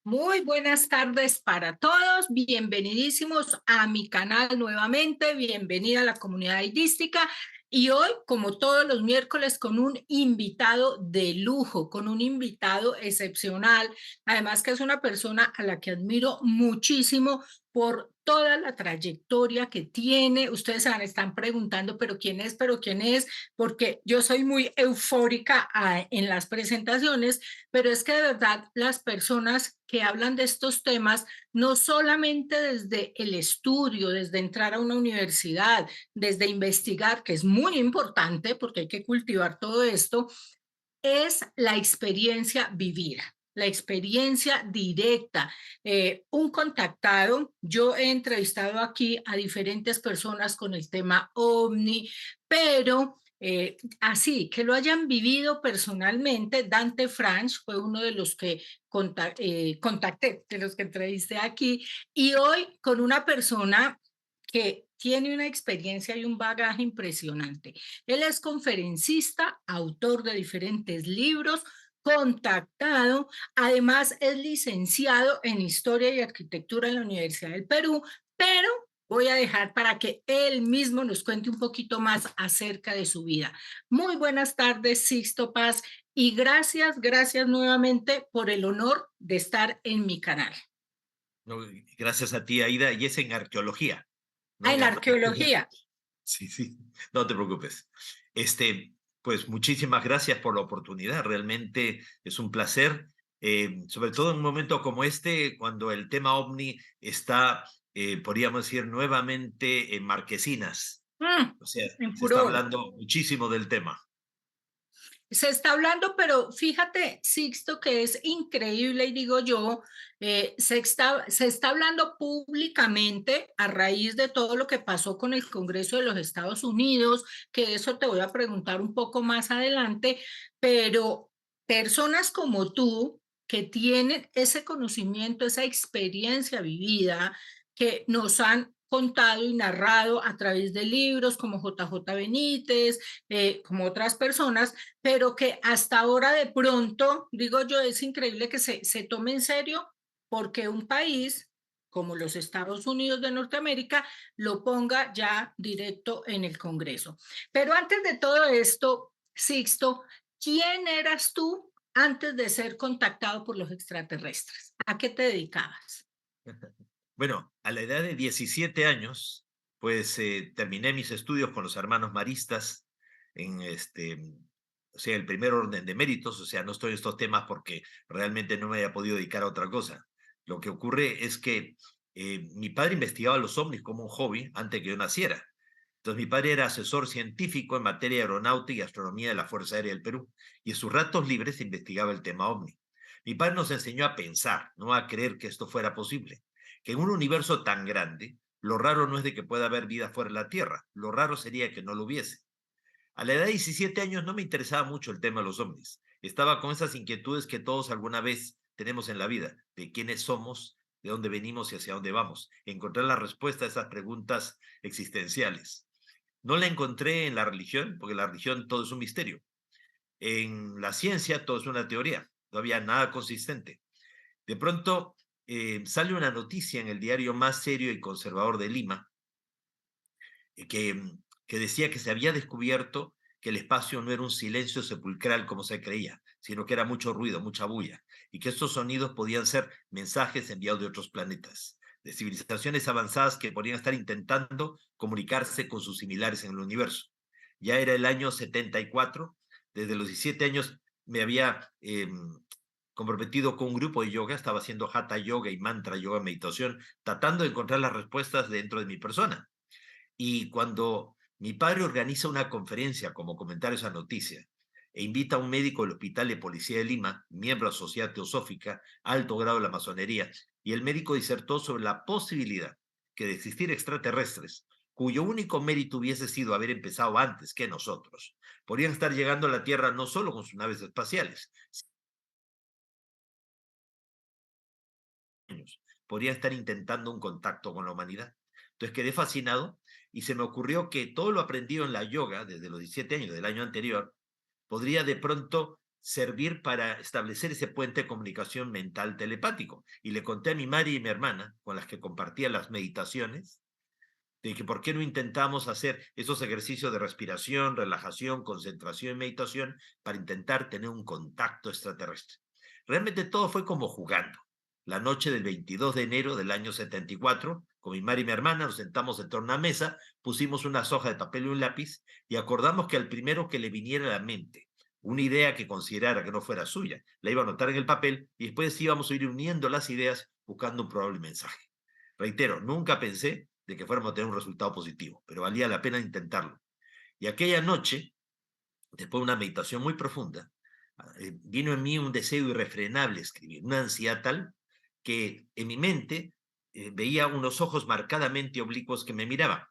Muy buenas tardes para todos, bienvenidísimos a mi canal nuevamente, bienvenida a la comunidad aidística y hoy, como todos los miércoles, con un invitado de lujo, con un invitado excepcional, además que es una persona a la que admiro muchísimo por toda la trayectoria que tiene. Ustedes se están preguntando, ¿pero quién es? ¿Pero quién es? Porque yo soy muy eufórica en las presentaciones, pero es que de verdad las personas que hablan de estos temas, no solamente desde el estudio, desde entrar a una universidad, desde investigar, que es muy importante porque hay que cultivar todo esto, es la experiencia vivida, la experiencia directa. Un contactado, yo he entrevistado aquí a diferentes personas con el tema OVNI, pero así, que lo hayan vivido personalmente. Dante Franch fue uno de los que contacté, de los que entrevisté aquí, y hoy con una persona que tiene una experiencia y un bagaje impresionante. Él es conferencista, autor de diferentes libros, contactado, además es licenciado en Historia y Arquitectura en la Universidad del Perú, pero voy a dejar para que él mismo nos cuente un poquito más acerca de su vida. Muy buenas tardes, Sixto Paz, y gracias nuevamente por el honor de estar en mi canal. No, gracias a ti, Aida, y es en arqueología, ¿no? En arqueología. Sí, sí, no te preocupes. Pues muchísimas gracias por la oportunidad, realmente es un placer, sobre todo en un momento como este, cuando el tema OVNI está, podríamos decir, nuevamente en marquesinas. O sea, En se está furor. hablando muchísimo del tema. Se está hablando, pero fíjate, Sixto, que es increíble y digo yo, se está hablando públicamente a raíz de todo lo que pasó con el Congreso de los Estados Unidos, que eso te voy a preguntar un poco más adelante, pero personas como tú que tienen ese conocimiento, esa experiencia vivida, que nos han contado y narrado a través de libros como JJ Benítez, como otras personas, pero que hasta ahora de pronto, digo yo, es increíble que se tome en serio porque un país como los Estados Unidos de Norteamérica lo ponga ya directo en el Congreso. Pero antes de todo esto, Sixto, ¿quién eras tú antes de ser contactado por los extraterrestres? ¿A qué te dedicabas? Bueno, a la edad de 17 años, pues terminé mis estudios con los hermanos maristas en o sea, el primer orden de méritos. O sea, no estoy en estos temas porque realmente no me haya podido dedicar a otra cosa. Lo que ocurre es que mi padre investigaba los ovnis como un hobby antes que yo naciera. Entonces, mi padre era asesor científico en materia de aeronáutica y astronomía de la Fuerza Aérea del Perú, y en sus ratos libres investigaba el tema ovni. Mi padre nos enseñó a pensar, no a creer que esto fuera posible, que en un universo tan grande, lo raro no es de que pueda haber vida fuera de la Tierra, lo raro sería que no lo hubiese. A la edad de 17 años no me interesaba mucho el tema de los ovnis. Estaba con esas inquietudes que todos alguna vez tenemos en la vida, de quiénes somos, de dónde venimos y hacia dónde vamos. Encontrar la respuesta a esas preguntas existenciales. No la encontré en la religión, porque la religión todo es un misterio. En la ciencia todo es una teoría, no había nada consistente. De pronto sale una noticia en el diario más serio y conservador de Lima, eh, que, que decía que se había descubierto que el espacio no era un silencio sepulcral como se creía, sino que era mucho ruido, mucha bulla, y que estos sonidos podían ser mensajes enviados de otros planetas, de civilizaciones avanzadas que podrían estar intentando comunicarse con sus similares en el universo. Ya era el año 74, desde los 17 años me había comprometido con un grupo de yoga, estaba haciendo hatha yoga y mantra yoga, meditación, tratando de encontrar las respuestas dentro de mi persona. Y cuando mi padre organiza una conferencia como comentario a esa noticia e invita a un médico del Hospital de Policía de Lima, miembro de la Sociedad Teosófica, alto grado de la masonería, y el médico disertó sobre la posibilidad que de existir extraterrestres, cuyo único mérito hubiese sido haber empezado antes que nosotros, podrían estar llegando a la Tierra no solo con sus naves espaciales, podrían estar intentando un contacto con la humanidad. Entonces quedé fascinado y se me ocurrió que todo lo aprendido en la yoga desde los 17 años del año anterior podría de pronto servir para establecer ese puente de comunicación mental telepático. Y le conté a mi madre y mi hermana, con las que compartía las meditaciones, de que por qué no intentamos hacer esos ejercicios de respiración, relajación, concentración y meditación para intentar tener un contacto extraterrestre. Realmente todo fue como jugando. La noche del 22 de enero del año 74, con mi madre y mi hermana nos sentamos en torno a una mesa, pusimos unas hojas de papel y un lápiz y acordamos que al primero que le viniera a la mente una idea que considerara que no fuera suya, la iba a anotar en el papel y después íbamos a ir uniendo las ideas buscando un probable mensaje. Reitero, nunca pensé de que fuéramos a tener un resultado positivo, pero valía la pena intentarlo. Y aquella noche, después de una meditación muy profunda, vino en mí un deseo irrefrenable de escribir, una ansiedad tal que en mi mente veía unos ojos marcadamente oblicuos que me miraban.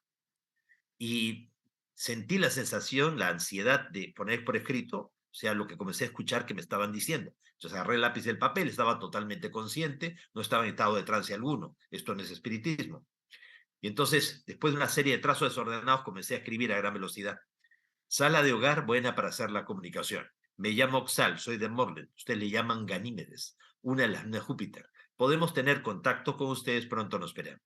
Y sentí la sensación, la ansiedad de poner por escrito, o sea, lo que comencé a escuchar que me estaban diciendo. Entonces agarré el lápiz y el papel, estaba totalmente consciente, no estaba en estado de trance alguno. Esto no es espiritismo. Y entonces, después de una serie de trazos desordenados, comencé a escribir a gran velocidad. Sala de hogar buena para hacer la comunicación. Me llamo Oxal, soy de Morlen. Ustedes le llaman Ganímedes, una de las lunas de Júpiter. Podemos tener contacto con ustedes, pronto nos verán.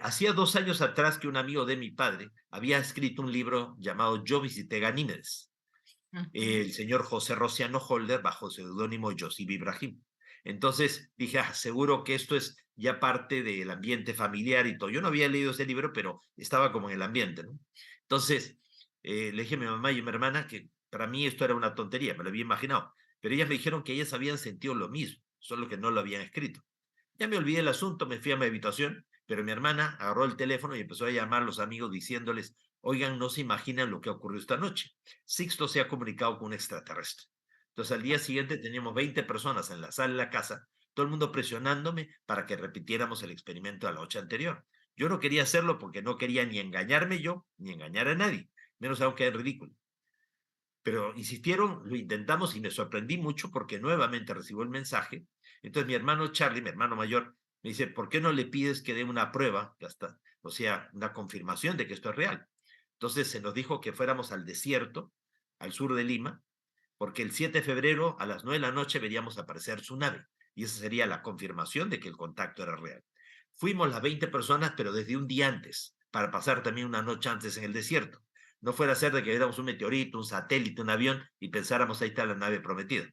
Hacía 2 años atrás que un amigo de mi padre había escrito un libro llamado Yo visité Ganímedes. El señor José Rociano Holder bajo seudónimo Josip Ibrahim. Entonces dije, seguro que esto es ya parte del ambiente familiar y todo. Yo no había leído ese libro, pero estaba como en el ambiente, ¿no? Entonces le dije a mi mamá y a mi hermana que para mí esto era una tontería, me lo había imaginado, pero ellas me dijeron que ellas habían sentido lo mismo, solo que no lo habían escrito. Ya me olvidé el asunto, me fui a mi habitación, pero mi hermana agarró el teléfono y empezó a llamar a los amigos diciéndoles, oigan, no se imaginan lo que ocurrió esta noche. Sixto se ha comunicado con un extraterrestre. Entonces al día siguiente teníamos 20 personas en la sala de la casa, todo el mundo presionándome para que repitiéramos el experimento de la noche anterior. Yo no quería hacerlo porque no quería ni engañarme yo, ni engañar a nadie, menos aún que es ridículo. Pero insistieron, lo intentamos y me sorprendí mucho porque nuevamente recibió el mensaje. Entonces mi hermano Charlie, mi hermano mayor, me dice, ¿por qué no le pides que dé una prueba, o sea, una confirmación de que esto es real? Entonces se nos dijo que fuéramos al desierto, al sur de Lima, porque el 7 de febrero a las 9 de la noche veríamos aparecer su nave. Y esa sería la confirmación de que el contacto era real. Fuimos las 20 personas, pero desde un día antes, para pasar también una noche antes en el desierto. No fuera a ser de que viéramos un meteorito, un satélite, un avión y pensáramos ahí está la nave prometida.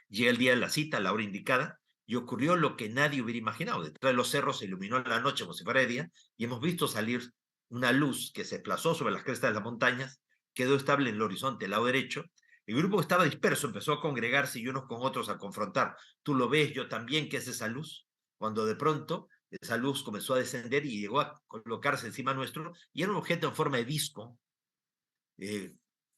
Llega el día de la cita, la hora indicada, y ocurrió lo que nadie hubiera imaginado. Detrás de los cerros se iluminó la noche como si fuera de día y hemos visto salir una luz que se desplazó sobre las crestas de las montañas, quedó estable en el horizonte, el lado derecho. El grupo que estaba disperso empezó a congregarse y unos con otros a confrontar. Tú lo ves, yo también, ¿qué es esa luz? Cuando de pronto esa luz comenzó a descender y llegó a colocarse encima nuestro y era un objeto en forma de disco, eh,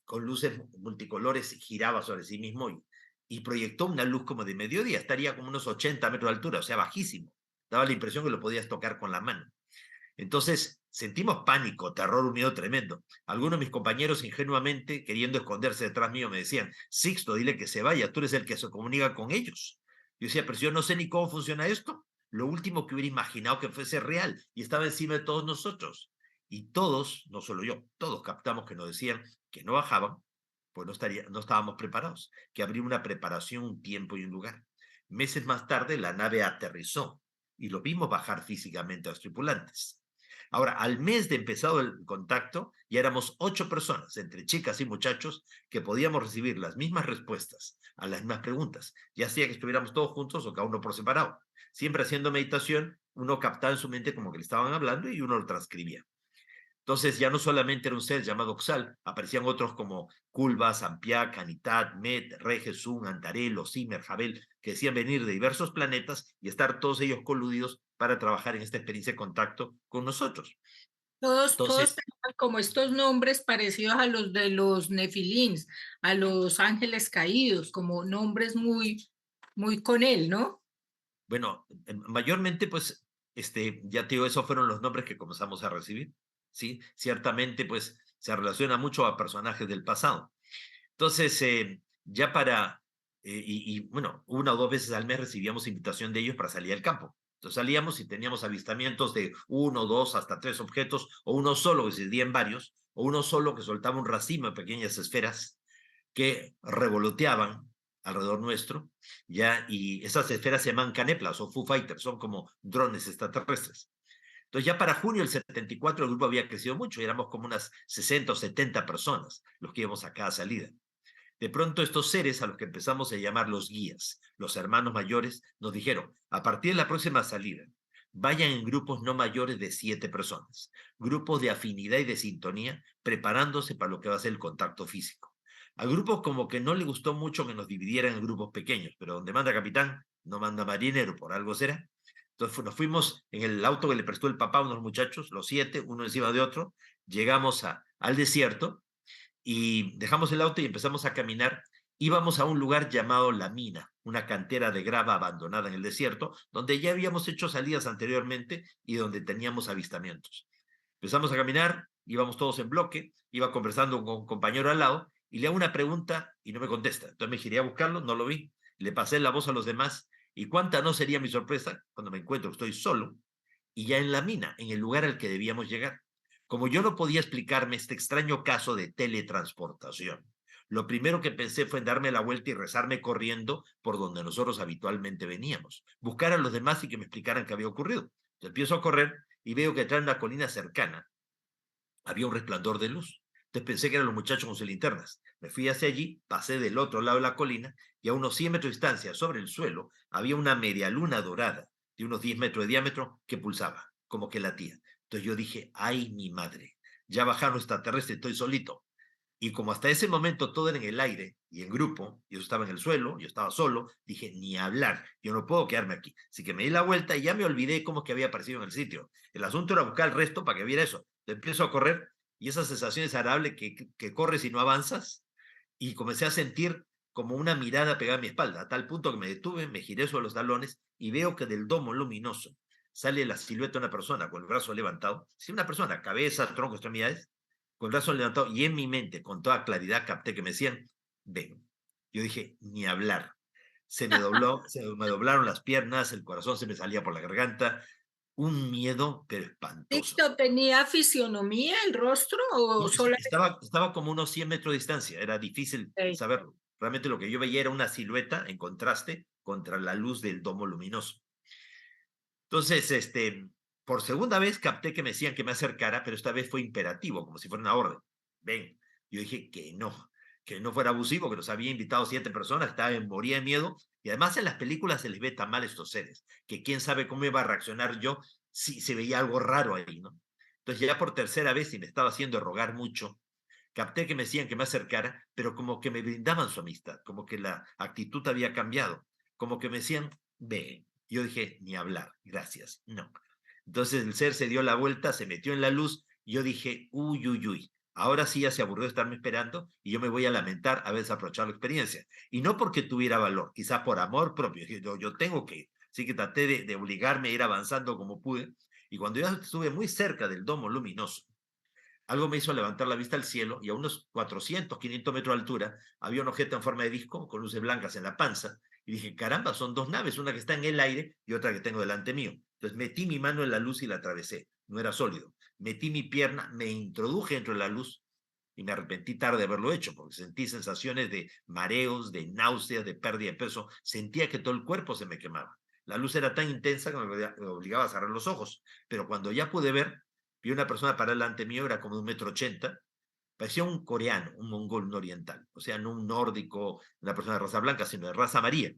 con luces multicolores, giraba sobre sí mismo y proyectó una luz como de mediodía, estaría como unos 80 metros de altura, o sea, bajísimo. Daba la impresión que lo podías tocar con la mano. Entonces sentimos pánico, terror, un miedo tremendo. Algunos de mis compañeros ingenuamente, queriendo esconderse detrás mío, me decían, Sixto, dile que se vaya, tú eres el que se comunica con ellos. Yo decía, pero yo no sé ni cómo funciona esto. Lo último que hubiera imaginado que fuese real y estaba encima de todos nosotros. Y todos, no solo yo, todos captamos que nos decían que no bajaban, pues no estábamos preparados, que habría una preparación, un tiempo y un lugar. Meses más tarde, la nave aterrizó y lo vimos bajar físicamente a los tripulantes. Ahora, al mes de empezado el contacto, ya éramos 8 personas, entre chicas y muchachos, que podíamos recibir las mismas respuestas a las mismas preguntas, ya sea que estuviéramos todos juntos o cada uno por separado. Siempre haciendo meditación, uno captaba en su mente como que le estaban hablando y uno lo transcribía. Entonces ya no solamente era un ser llamado Oxal, aparecían otros como Culba, Sampiá, Canitat, Met, Re, Jesún, Antarelo, Simer, Jabel, que decían venir de diversos planetas y estar todos ellos coludidos para trabajar en esta experiencia de contacto con nosotros. Todos Entonces, tenían como estos nombres parecidos a los de los nefilins, a los ángeles caídos, como nombres muy con él, ¿no? bueno, mayormente pues, ya te digo, esos fueron los nombres que comenzamos a recibir, ¿sí? Ciertamente pues se relaciona mucho a personajes del pasado. Entonces, ya bueno, 1 o 2 veces al mes recibíamos invitación de ellos para salir al campo. Entonces salíamos y teníamos avistamientos de 1, 2, hasta 3 objetos, o uno solo que se dividía en varios, o uno solo que soltaba un racimo de pequeñas esferas, que revoloteaban alrededor nuestro, ya, y esas esferas se llaman caneplas o Foo Fighters, son como drones extraterrestres. Entonces ya para junio del 74 el grupo había crecido mucho, y éramos como unas 60 o 70 personas los que íbamos a cada salida. De pronto estos seres a los que empezamos a llamar los guías, los hermanos mayores, nos dijeron, a partir de la próxima salida, vayan en grupos no mayores de 7 personas, grupos de afinidad y de sintonía, preparándose para lo que va a ser el contacto físico. Al grupo como que no le gustó mucho que nos dividieran en grupos pequeños, pero donde manda capitán, no manda marinero, por algo será. Entonces nos fuimos en el auto que le prestó el papá a unos muchachos, los 7, uno encima de otro, llegamos al desierto, y dejamos el auto y empezamos a caminar. Íbamos a un lugar llamado La Mina, una cantera de grava abandonada en el desierto, donde ya habíamos hecho salidas anteriormente y donde teníamos avistamientos. Empezamos a caminar, íbamos todos en bloque, iba conversando con un compañero al lado y le hago una pregunta y no me contesta. Entonces me giré a buscarlo, no lo vi, le pasé la voz a los demás y cuánta no sería mi sorpresa cuando me encuentro, estoy solo y ya en La Mina, en el lugar al que debíamos llegar. Como yo no podía explicarme este extraño caso de teletransportación, lo primero que pensé fue en darme la vuelta y rezarme corriendo por donde nosotros habitualmente veníamos, buscar a los demás y que me explicaran qué había ocurrido. Entonces empiezo a correr y veo que detrás de una colina cercana había un resplandor de luz. Entonces pensé que eran los muchachos con sus linternas. Me fui hacia allí, pasé del otro lado de la colina y a unos 100 metros de distancia, sobre el suelo, había una media luna dorada de unos 10 metros de diámetro que pulsaba, como que latía. Entonces yo dije, ay, mi madre, ya bajaron extraterrestres, estoy solito. Y como hasta ese momento todo era en el aire y en grupo, yo estaba en el suelo, yo estaba solo, dije, ni hablar, yo no puedo quedarme aquí. Así que me di la vuelta y ya me olvidé cómo que había aparecido en el sitio. El asunto era buscar el resto para que viera eso. Empiezo a correr y esa sensación desagradable que corres y no avanzas, y comencé a sentir como una mirada pegada a mi espalda, a tal punto que me detuve, me giré sobre los talones y veo que del domo luminoso sale la silueta de una persona con el brazo levantado, sí, una persona, cabeza, tronco, extremidades, con el brazo levantado, y en mi mente, con toda claridad, capté que me decían, ven. Yo dije, ni hablar. Se me doblaron las piernas, el corazón se me salía por la garganta, un miedo, pero espantoso. ¿Listo tenía fisionomía el rostro o No, solamente? estaba como unos 100 metros de distancia, era difícil Ok. saberlo. Realmente lo que yo veía era una silueta en contraste contra la luz del domo luminoso. Entonces, por segunda vez capté que me decían que me acercara, pero esta vez fue imperativo, como si fuera una orden. Ven. Yo dije que no fuera abusivo, que nos había invitado 7 personas, moría de miedo. Y además en las películas se les ve tan mal estos seres, que quién sabe cómo iba a reaccionar yo si se veía algo raro ahí, ¿no? Entonces ya por tercera vez, y me estaba haciendo rogar mucho, capté que me decían que me acercara, pero como que me brindaban su amistad, como que la actitud había cambiado, como que me decían, ven. Yo dije, ni hablar, gracias, no. Entonces el ser se dio la vuelta, se metió en la luz, y yo dije, uy, uy, uy, ahora sí ya se aburrió de estarme esperando y yo me voy a lamentar haber desaprovechado la experiencia. Y no porque tuviera valor, quizás por amor propio, yo tengo que ir. Así que traté de obligarme a ir avanzando como pude, y cuando ya estuve muy cerca del domo luminoso, algo me hizo levantar la vista al cielo y a unos 400, 500 metros de altura había un objeto en forma de disco con luces blancas en la panza. Y dije, caramba, son dos naves, una que está en el aire y otra que tengo delante mío. Entonces metí mi mano en la luz y la atravesé. No era sólido. Metí mi pierna, me introduje dentro de la luz y me arrepentí tarde de haberlo hecho porque sentí sensaciones de mareos, de náuseas, de pérdida de peso. Sentía que todo el cuerpo se me quemaba. La luz era tan intensa que me obligaba a cerrar los ojos. Pero cuando ya pude ver, vi una persona para delante mío, era como de 1,80 m, parecía un coreano, un mongol, un oriental, o sea, no un nórdico, una persona de raza blanca, sino de raza amarilla.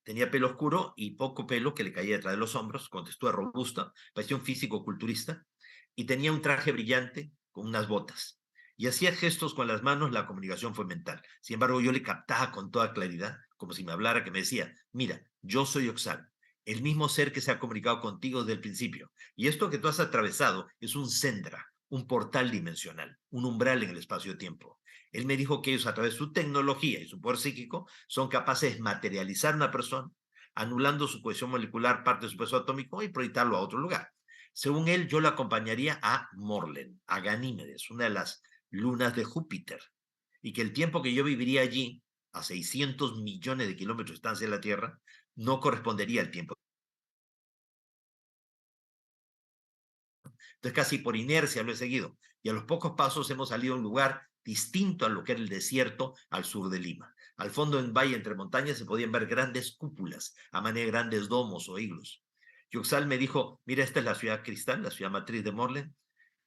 Tenía pelo oscuro y poco pelo que le caía detrás de los hombros, con textura robusta, parecía un físico culturista, y tenía un traje brillante con unas botas. Y hacía gestos con las manos, la comunicación fue mental. Sin embargo, yo le captaba con toda claridad, como si me hablara, que me decía, mira, yo soy Oxal, el mismo ser que se ha comunicado contigo desde el principio. Y esto que tú has atravesado es un sendra, un portal dimensional, un umbral en el espacio-tiempo. Él me dijo que ellos, a través de su tecnología y su poder psíquico, son capaces de materializar una persona, anulando su cohesión molecular, parte de su peso atómico, y proyectarlo a otro lugar. Según él, yo lo acompañaría a Morlen, a Ganímedes, una de las lunas de Júpiter, y que el tiempo que yo viviría allí, a 600 millones de kilómetros de distancia de la Tierra, no correspondería al tiempo. Entonces casi por inercia lo he seguido. Y a los pocos pasos hemos salido a un lugar distinto a lo que era el desierto al sur de Lima. Al fondo, en valle entre montañas, se podían ver grandes cúpulas, a manera de grandes domos o iglos. Yuxal me dijo, mira, esta es la ciudad cristal, la ciudad matriz de Morlen,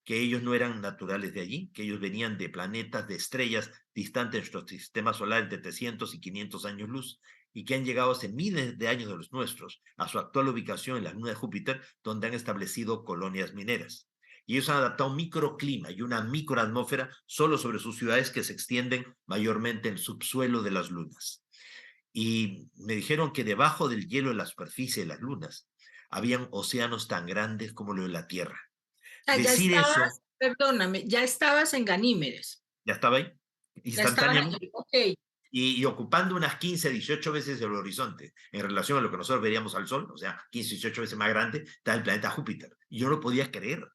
que ellos no eran naturales de allí, que ellos venían de planetas, de estrellas distantes de nuestro sistema solar entre 300 y 500 años luz, y que han llegado hace miles de años de los nuestros a su actual ubicación en la luna de Júpiter, donde han establecido colonias mineras. Y ellos han adaptado un microclima y una microatmósfera solo sobre sus ciudades que se extienden mayormente en el subsuelo de las lunas. Y me dijeron que debajo del hielo de la superficie de las lunas habían océanos tan grandes como los de la Tierra. Sea, ya Decir eso, estabas, perdóname, ya estabas en Ganímedes, ya estaba ahí, ya estabas instantáneamente, allí, ok. y ocupando unas 15, 18 veces el horizonte en relación a lo que nosotros veríamos al Sol, o sea, 15, 18 veces más grande, está el planeta Júpiter. Y yo no podía creer.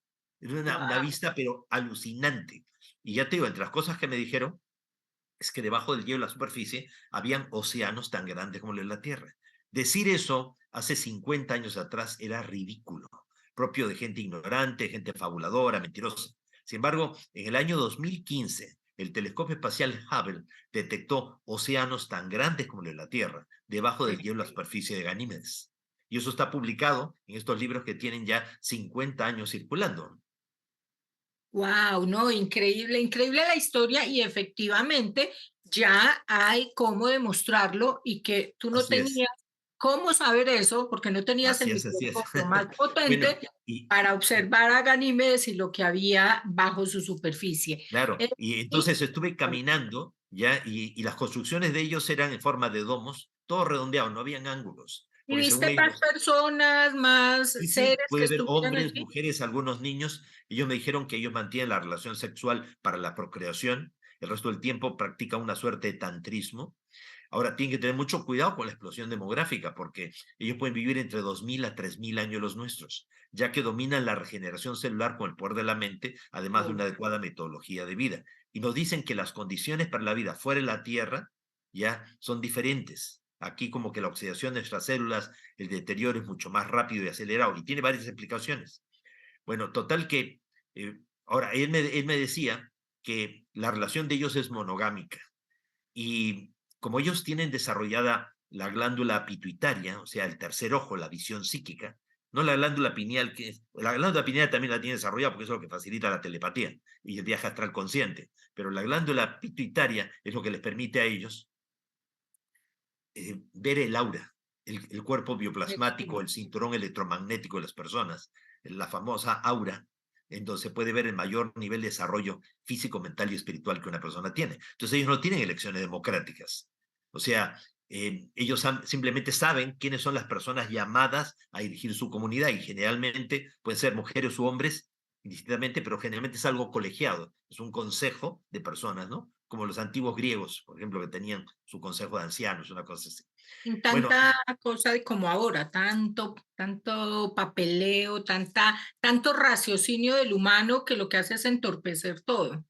Era una Wow. vista, pero alucinante. Y ya te digo, entre las cosas que me dijeron, es que debajo del hielo de la superficie habían océanos tan grandes como los de la Tierra. Decir eso hace 50 años atrás era ridículo, propio de gente ignorante, gente fabuladora, mentirosa. Sin embargo, en el año 2015, el telescopio espacial Hubble detectó océanos tan grandes como los de la Tierra, debajo del hielo de la superficie de Ganímedes. Y eso está publicado en estos libros que tienen ya 50 años circulando. Wow, no, increíble, increíble la historia y efectivamente ya hay cómo demostrarlo y que tú no Así es. tenías cómo saber eso porque no tenías el Así es. microscopio más Bueno, potente y para observar a Ganímedes y lo que había bajo su superficie. claro, y Y entonces estuve caminando, ya, y las construcciones de ellos eran en forma de domos, todo redondeado, no habían ángulos, y porque según viste más ellos, personas, más sí, sí, seres que puede ver estuvieran hombres, allí. mujeres, algunos niños. Ellos me dijeron que ellos mantienen la relación sexual para la procreación, el resto del tiempo practican una suerte de tantrismo. Ahora, tienen que tener mucho cuidado con la explosión demográfica, porque ellos pueden vivir entre 2000 a 3000 años los nuestros, ya que dominan la regeneración celular con el poder de la mente, además de una adecuada metodología de vida. Y nos dicen que las condiciones para la vida fuera de la Tierra ya son diferentes. Aquí como que la oxidación de nuestras células, el deterioro es mucho más rápido y acelerado, y tiene varias explicaciones. Bueno, total que, ahora, él me decía que la relación de ellos es monogámica, y como ellos tienen desarrollada la glándula pituitaria, o sea, el tercer ojo, la visión psíquica, no la glándula pineal, la glándula pineal también la tiene desarrollada porque es lo que facilita la telepatía y el viaje astral consciente, pero la glándula pituitaria es lo que les permite a ellos ver el aura, el cuerpo bioplasmático, el cinturón electromagnético de las personas, la famosa aura, en donde se puede ver el mayor nivel de desarrollo físico, mental y espiritual que una persona tiene. Entonces ellos no tienen elecciones democráticas. O sea, ellos simplemente saben quiénes son las personas llamadas a dirigir su comunidad, y generalmente pueden ser mujeres u hombres, indistintamente, pero generalmente es algo colegiado, es un consejo de personas, ¿no? Como los antiguos griegos, por ejemplo, que tenían su consejo de ancianos, una cosa así. Sin Bueno, tanta cosa como ahora, tanto papeleo, tanto raciocinio del humano que lo que hace es entorpecer todo.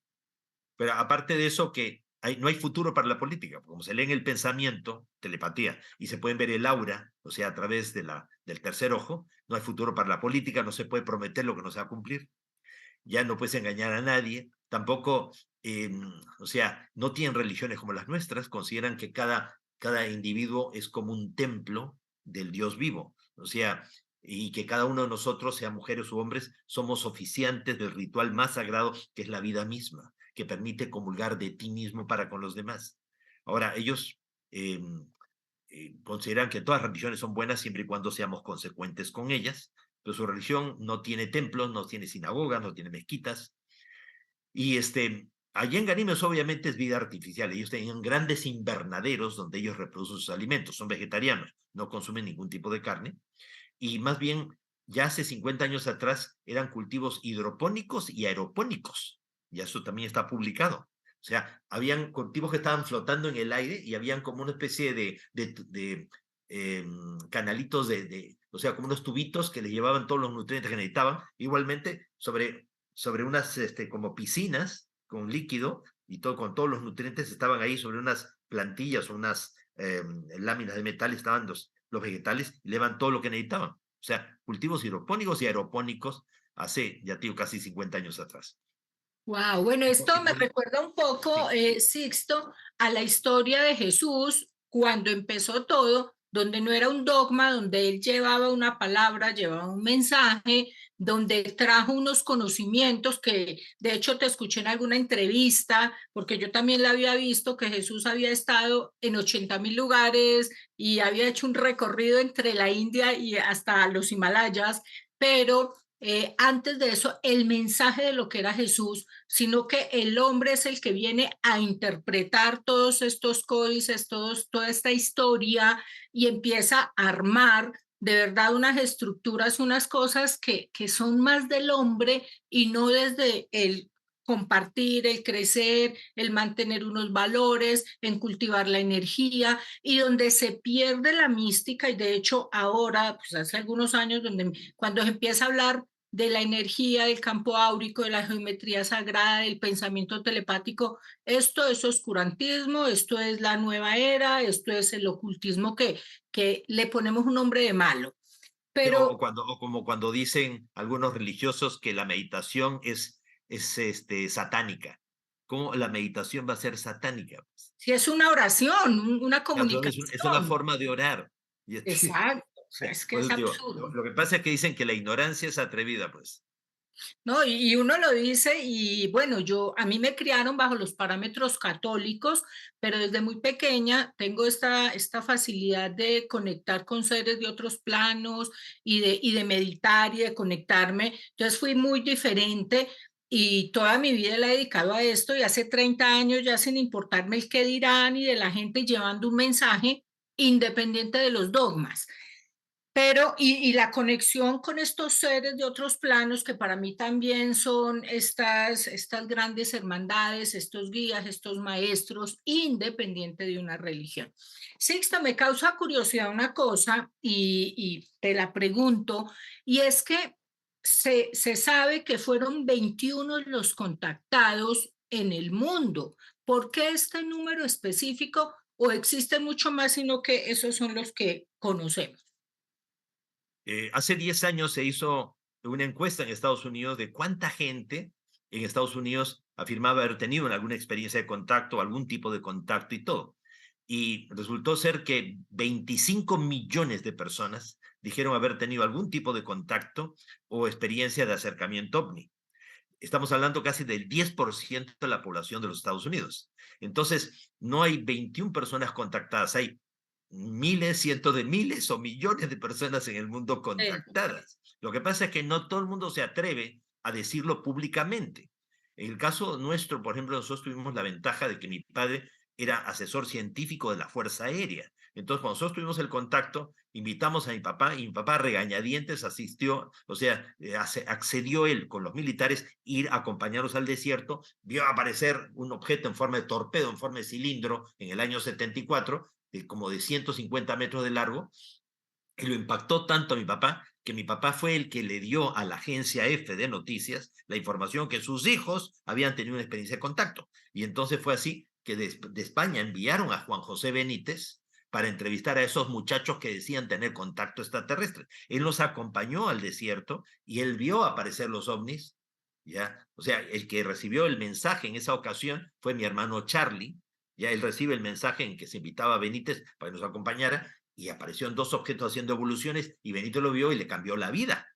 pero aparte de eso, que no hay futuro para la política, como se lee en el pensamiento, telepatía, y se pueden ver el aura, o sea, a través del tercer ojo, no hay futuro para la política, no se puede prometer lo que no se va a cumplir, ya no puedes engañar a nadie, tampoco, o sea, no tienen religiones como las nuestras, consideran que cada individuo es como un templo del Dios vivo, o sea, y que cada uno de nosotros, sea mujeres u hombres, somos oficiantes del ritual más sagrado que es la vida misma, que permite comulgar de ti mismo para con los demás. Ahora, ellos eh, consideran que todas las religiones son buenas siempre y cuando seamos consecuentes con ellas, pero su religión no tiene templos, no tiene sinagogas, no tiene mezquitas. Y allí en Ganímedes obviamente es vida artificial. Ellos tenían grandes invernaderos donde ellos reproducen sus alimentos. Son vegetarianos, no consumen ningún tipo de carne. Y más bien, ya hace 50 años atrás eran cultivos hidropónicos y aeropónicos. Y eso también está publicado. O sea, habían cultivos que estaban flotando en el aire y habían como una especie de canalitos o sea, como unos tubitos que les llevaban todos los nutrientes que necesitaban. Igualmente, sobre unas como piscinas con líquido y todo, con todos los nutrientes estaban ahí sobre unas plantillas o unas láminas de metal, estaban los vegetales y le daban todo lo que necesitaban. O sea, cultivos hidropónicos y aeropónicos hace, ya te digo, casi 50 años atrás. Wow, bueno, Y esto me por- recuerda un poco, sí, Sixto, a la historia de Jesús cuando empezó todo, donde no era un dogma, donde él llevaba una palabra, llevaba un mensaje, donde trajo unos conocimientos que de hecho te escuché en alguna entrevista, porque yo también la había visto, que Jesús había estado en 80.000 lugares y había hecho un recorrido entre la India y hasta los Himalayas, pero antes de eso, el mensaje de lo que era Jesús, sino que el hombre es el que viene a interpretar todos estos códices, toda esta historia y empieza a armar de verdad unas estructuras, unas cosas que son más del hombre y no desde el compartir, el crecer, el mantener unos valores, en cultivar la energía y donde se pierde la mística y de hecho ahora, pues hace algunos años, donde cuando se empieza a hablar de la energía, del campo áurico, de la geometría sagrada, del pensamiento telepático. Esto es oscurantismo, esto es la nueva era, esto es el ocultismo que le ponemos un nombre de malo. o, Pero o como cuando dicen algunos religiosos que la meditación es satánica. ¿Cómo la meditación va a ser satánica? si es una oración, una Es una comunicación, forma de orar. exacto, o sea, es que Por es eso te digo, absurdo. lo que pasa es que dicen que la ignorancia es atrevida, pues. ¿No? Y uno lo dice y bueno, a mí me criaron bajo los parámetros católicos, pero desde muy pequeña tengo esta facilidad de conectar con seres de otros planos y de meditar y de conectarme. Entonces fui muy diferente y toda mi vida la he dedicado a esto y hace 30 años ya sin importarme el qué dirán y de la gente llevando un mensaje independiente de los dogmas. Pero, y la conexión con estos seres de otros planos que para mí también son estas grandes hermandades, estos guías, estos maestros, independiente de una religión. Sixto, me causa curiosidad una cosa y te la pregunto, y es que se sabe que fueron 21 los contactados en el mundo. ¿Por qué este número específico o existe mucho más, sino que esos son los que conocemos? Hace 10 años se hizo una encuesta en Estados Unidos de cuánta gente en Estados Unidos afirmaba haber tenido alguna experiencia de contacto, algún tipo de contacto y todo. Y resultó ser que 25 millones de personas dijeron haber tenido algún tipo de contacto o experiencia de acercamiento ovni. Estamos hablando casi del 10% de la población de los Estados Unidos. Entonces, no hay 21 personas contactadas, hay miles, cientos de miles o millones de personas en el mundo contactadas. Lo que pasa es que no todo el mundo se atreve a decirlo públicamente. En el caso nuestro, por ejemplo, nosotros tuvimos la ventaja de que mi padre era asesor científico de la Fuerza Aérea. Entonces, cuando nosotros tuvimos el contacto, invitamos a mi papá y mi papá regañadientes asistió, o sea, accedió él con los militares ir a acompañarlos al desierto, vio aparecer un objeto en forma de torpedo, en forma de cilindro, en el año 74, como de 150 metros de largo, y lo impactó tanto a mi papá que mi papá fue el que le dio a la agencia F de noticias la información que sus hijos habían tenido una experiencia de contacto. Y entonces fue así que de España enviaron a Juan José Benítez para entrevistar a esos muchachos que decían tener contacto extraterrestre. Él los acompañó al desierto y él vio aparecer los ovnis, ¿ya? O sea, el que recibió el mensaje en esa ocasión fue mi hermano Charlie, ya él recibe el mensaje en que se invitaba a Benítez para que nos acompañara y aparecieron dos objetos haciendo evoluciones y Benito lo vio y le cambió la vida,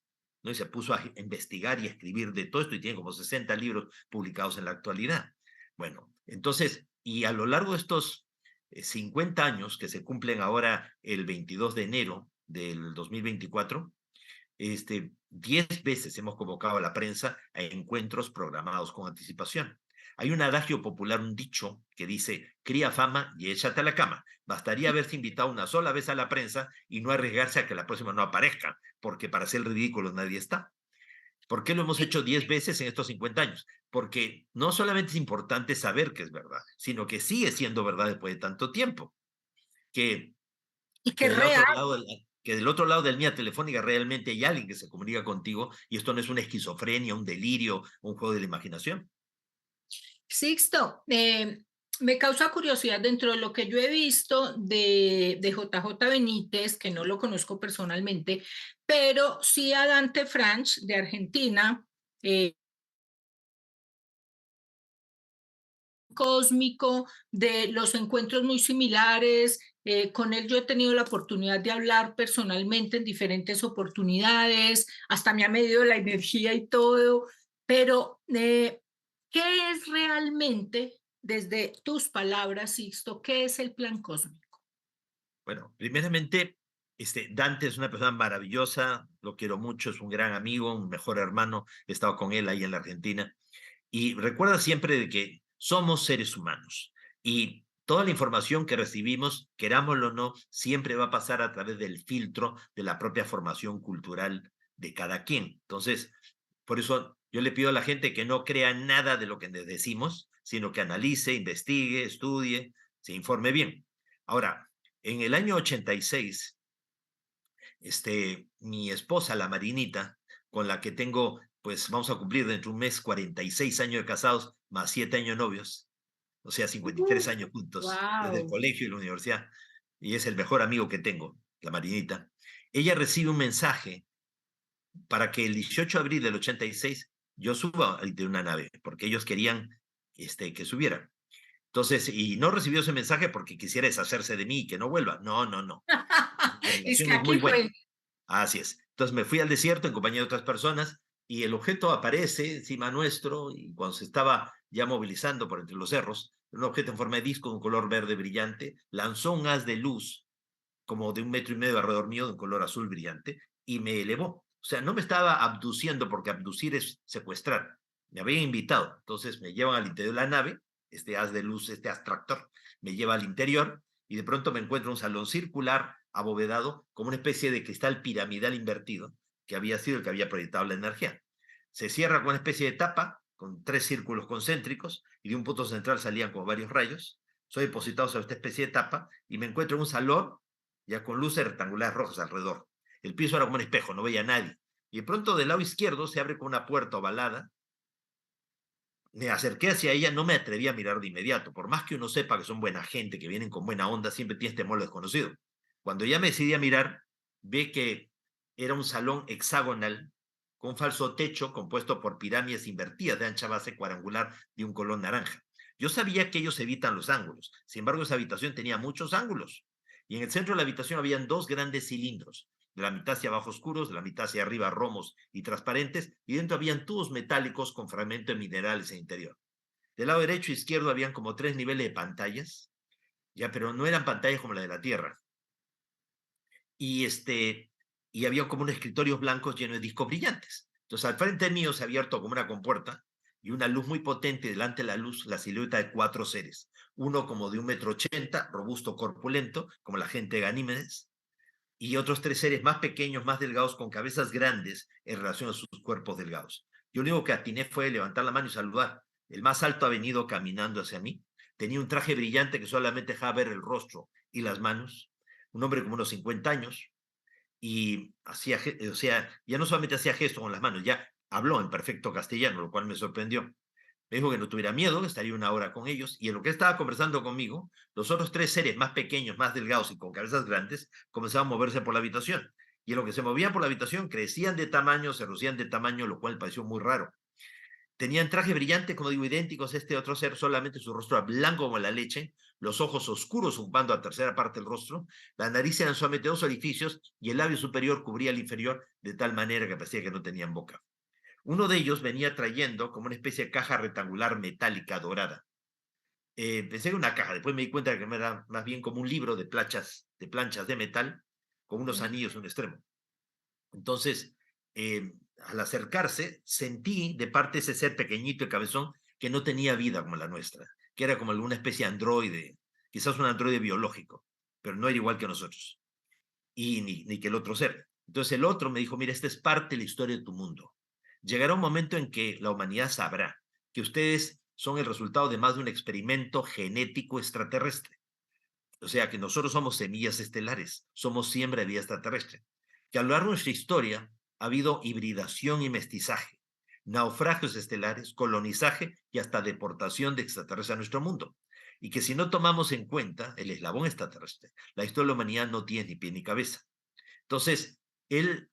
¿no? Y se puso a investigar y a escribir de todo esto y tiene como 60 libros publicados en la actualidad. Bueno, entonces, y a lo largo de estos 50 años que se cumplen ahora el 22 de enero del 2024, 10 veces hemos convocado a la prensa a encuentros programados con anticipación. Hay un adagio popular, un dicho que dice, cría fama y échate a la cama. Bastaría haberse invitado una sola vez a la prensa y no arriesgarse a que la próxima no aparezca, porque para hacer el ridículo nadie está. ¿Por qué lo hemos hecho 10 veces en estos 50 años? Porque no solamente es importante saber que es verdad, sino que sigue siendo verdad después de tanto tiempo. Que Y que que es del real. otro lado que del otro lado de la línea telefónica realmente hay alguien que se comunica contigo y esto no es una esquizofrenia, un delirio, un juego de la imaginación. Sixto, me causa curiosidad dentro de lo que yo he visto de JJ Benítez, que no lo conozco personalmente, pero sí a Dante Franch de Argentina. cósmico, de los encuentros muy similares. Con él yo he tenido la oportunidad de hablar personalmente en diferentes oportunidades, hasta me ha medido la energía y todo, pero ¿qué es realmente, desde tus palabras, Sixto, qué es el plan cósmico? Bueno, primeramente, Dante es una persona maravillosa, lo quiero mucho, es un gran amigo, un mejor hermano, he estado con él ahí en la Argentina. Y recuerda siempre de que somos seres humanos y toda la información que recibimos, querámoslo o no, siempre va a pasar a través del filtro de la propia formación cultural de cada quien. Entonces, por eso yo le pido a la gente que no crea nada de lo que les decimos, sino que analice, investigue, estudie, se informe bien. Ahora, en el año 86, mi esposa, la Marinita, con la que tengo, pues vamos a cumplir dentro de un mes 46 años de casados, más 7 años novios, o sea, 53 años juntos, desde el Wow. colegio y la universidad, y es el mejor amigo que tengo, la Marinita. Ella recibe un mensaje para que el 18 de abril del 86 yo suba de una nave, porque ellos querían que subiera. Entonces, y no recibió ese mensaje porque quisiera deshacerse de mí y que no vuelva. No, no, no. La Es relación que es muy aquí buena. fue. Así es. Entonces me fui al desierto en compañía de otras personas y el objeto aparece encima nuestro y cuando se estaba ya movilizando por entre los cerros, un objeto en forma de disco de un color verde brillante, lanzó un haz de luz como de 1,5 metros alrededor mío de un color azul brillante y me elevó. O sea, no me estaba abduciendo porque abducir es secuestrar. Me habían invitado. Entonces me llevan al interior de la nave, este haz de luz, este abstractor, me lleva al interior y de pronto me encuentro un salón circular abovedado como una especie de cristal piramidal invertido que había sido el que había proyectado la energía. Se cierra con una especie de tapa con 3 círculos concéntricos y de un punto central salían como varios rayos. Soy depositado sobre esta especie de tapa y me encuentro en un salón ya con luces rectangulares rojas alrededor. El piso era como un espejo, no veía a nadie. Y de pronto del lado izquierdo se abre con una puerta ovalada. Me acerqué hacia ella, no me atreví a mirar de inmediato. Por más que uno sepa que son buena gente, que vienen con buena onda, siempre tienes temor a lo desconocido. Cuando ya me decidí a mirar, ve que era un salón hexagonal con un falso techo compuesto por pirámides invertidas de ancha base cuadrangular de un color naranja. Yo sabía que ellos evitan los ángulos. Sin embargo, esa habitación tenía muchos ángulos. Y en el centro de la habitación habían dos grandes cilindros, de la mitad hacia abajo oscuros, de la mitad hacia arriba romos y transparentes, y dentro habían tubos metálicos con fragmentos de minerales en el interior. Del lado derecho e izquierdo habían como 3 niveles de pantallas, ya, pero no eran pantallas como la de la Tierra. Y, y había como unos escritorios blancos llenos de discos brillantes. Entonces, al frente mío se había abierto como una compuerta y una luz muy potente, delante de la luz, la silueta de 4 seres. Uno como de 1,80 m, robusto, corpulento, como la gente de Ganímedes, y otros 3 seres más pequeños, más delgados, con cabezas grandes en relación a sus cuerpos delgados. Yo lo único que atiné fue levantar la mano y saludar. El más alto ha venido caminando hacia mí. Tenía un traje brillante que solamente dejaba ver el rostro y las manos. Un hombre como unos 50 años. Y hacía, o sea, ya no solamente hacía gestos con las manos, ya habló en perfecto castellano, lo cual me sorprendió. Me dijo que no tuviera miedo, que estaría una hora con ellos, y en lo que estaba conversando conmigo, los otros 3 seres más pequeños, más delgados y con cabezas grandes, comenzaban a moverse por la habitación. Y en lo que se movían por la habitación, crecían de tamaño, se reducían de tamaño, lo cual pareció muy raro. Tenían traje brillante, como digo, idénticos a este otro ser, solamente su rostro era blanco como la leche, los ojos oscuros ocupando a tercera parte del rostro, la nariz eran solamente 2 orificios y el labio superior cubría el inferior de tal manera que parecía que no tenían boca. Uno de ellos venía trayendo como una especie de caja rectangular metálica dorada. Pensé que era una caja, después me di cuenta que era más bien como un libro de planchas de metal con unos anillos en un extremo. Entonces, al acercarse, sentí de parte de ese ser pequeñito y cabezón que no tenía vida como la nuestra, que era como alguna especie de androide, quizás un androide biológico, pero no era igual que nosotros, y ni que el otro ser. Entonces el otro me dijo, mira, esta es parte de la historia de tu mundo. Llegará un momento en que la humanidad sabrá que ustedes son el resultado de más de un experimento genético extraterrestre. O sea, que nosotros somos semillas estelares, somos siembra de vida extraterrestre. Que a lo largo de nuestra historia ha habido hibridación y mestizaje, naufragios estelares, colonizaje y hasta deportación de extraterrestres a nuestro mundo. Y que si no tomamos en cuenta el eslabón extraterrestre, la historia de la humanidad no tiene ni pie ni cabeza. Entonces, él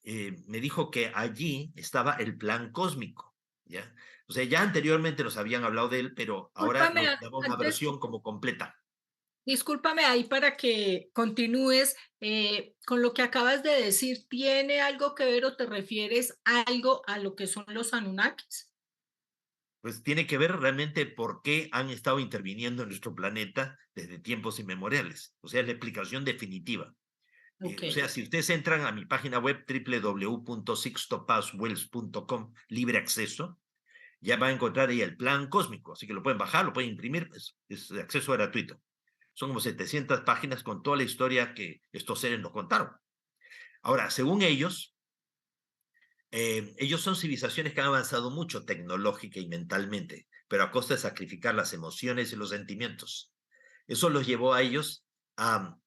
me dijo que allí estaba el plan cósmico. ¿ya? O sea, ya anteriormente nos habían hablado de él, pero ahora Discúlpame, nos damos una antes, versión como completa. discúlpame ahí para que continúes con lo que acabas de decir. ¿Tiene algo que ver o te refieres algo a lo que son los Anunnakis? Pues tiene que ver realmente por qué han estado interviniendo en nuestro planeta desde tiempos inmemoriales. O sea, es la explicación definitiva. Ok. O sea, si ustedes entran a mi página web www.sixtopaswells.com, libre acceso, ya van a encontrar ahí el plan cósmico, así que lo pueden bajar, lo pueden imprimir, es de acceso gratuito. Son como 700 páginas con toda la historia que estos seres nos contaron. Ahora, según ellos son civilizaciones que han avanzado mucho tecnológica y mentalmente, pero a costa de sacrificar las emociones y los sentimientos. Eso los llevó a ellos a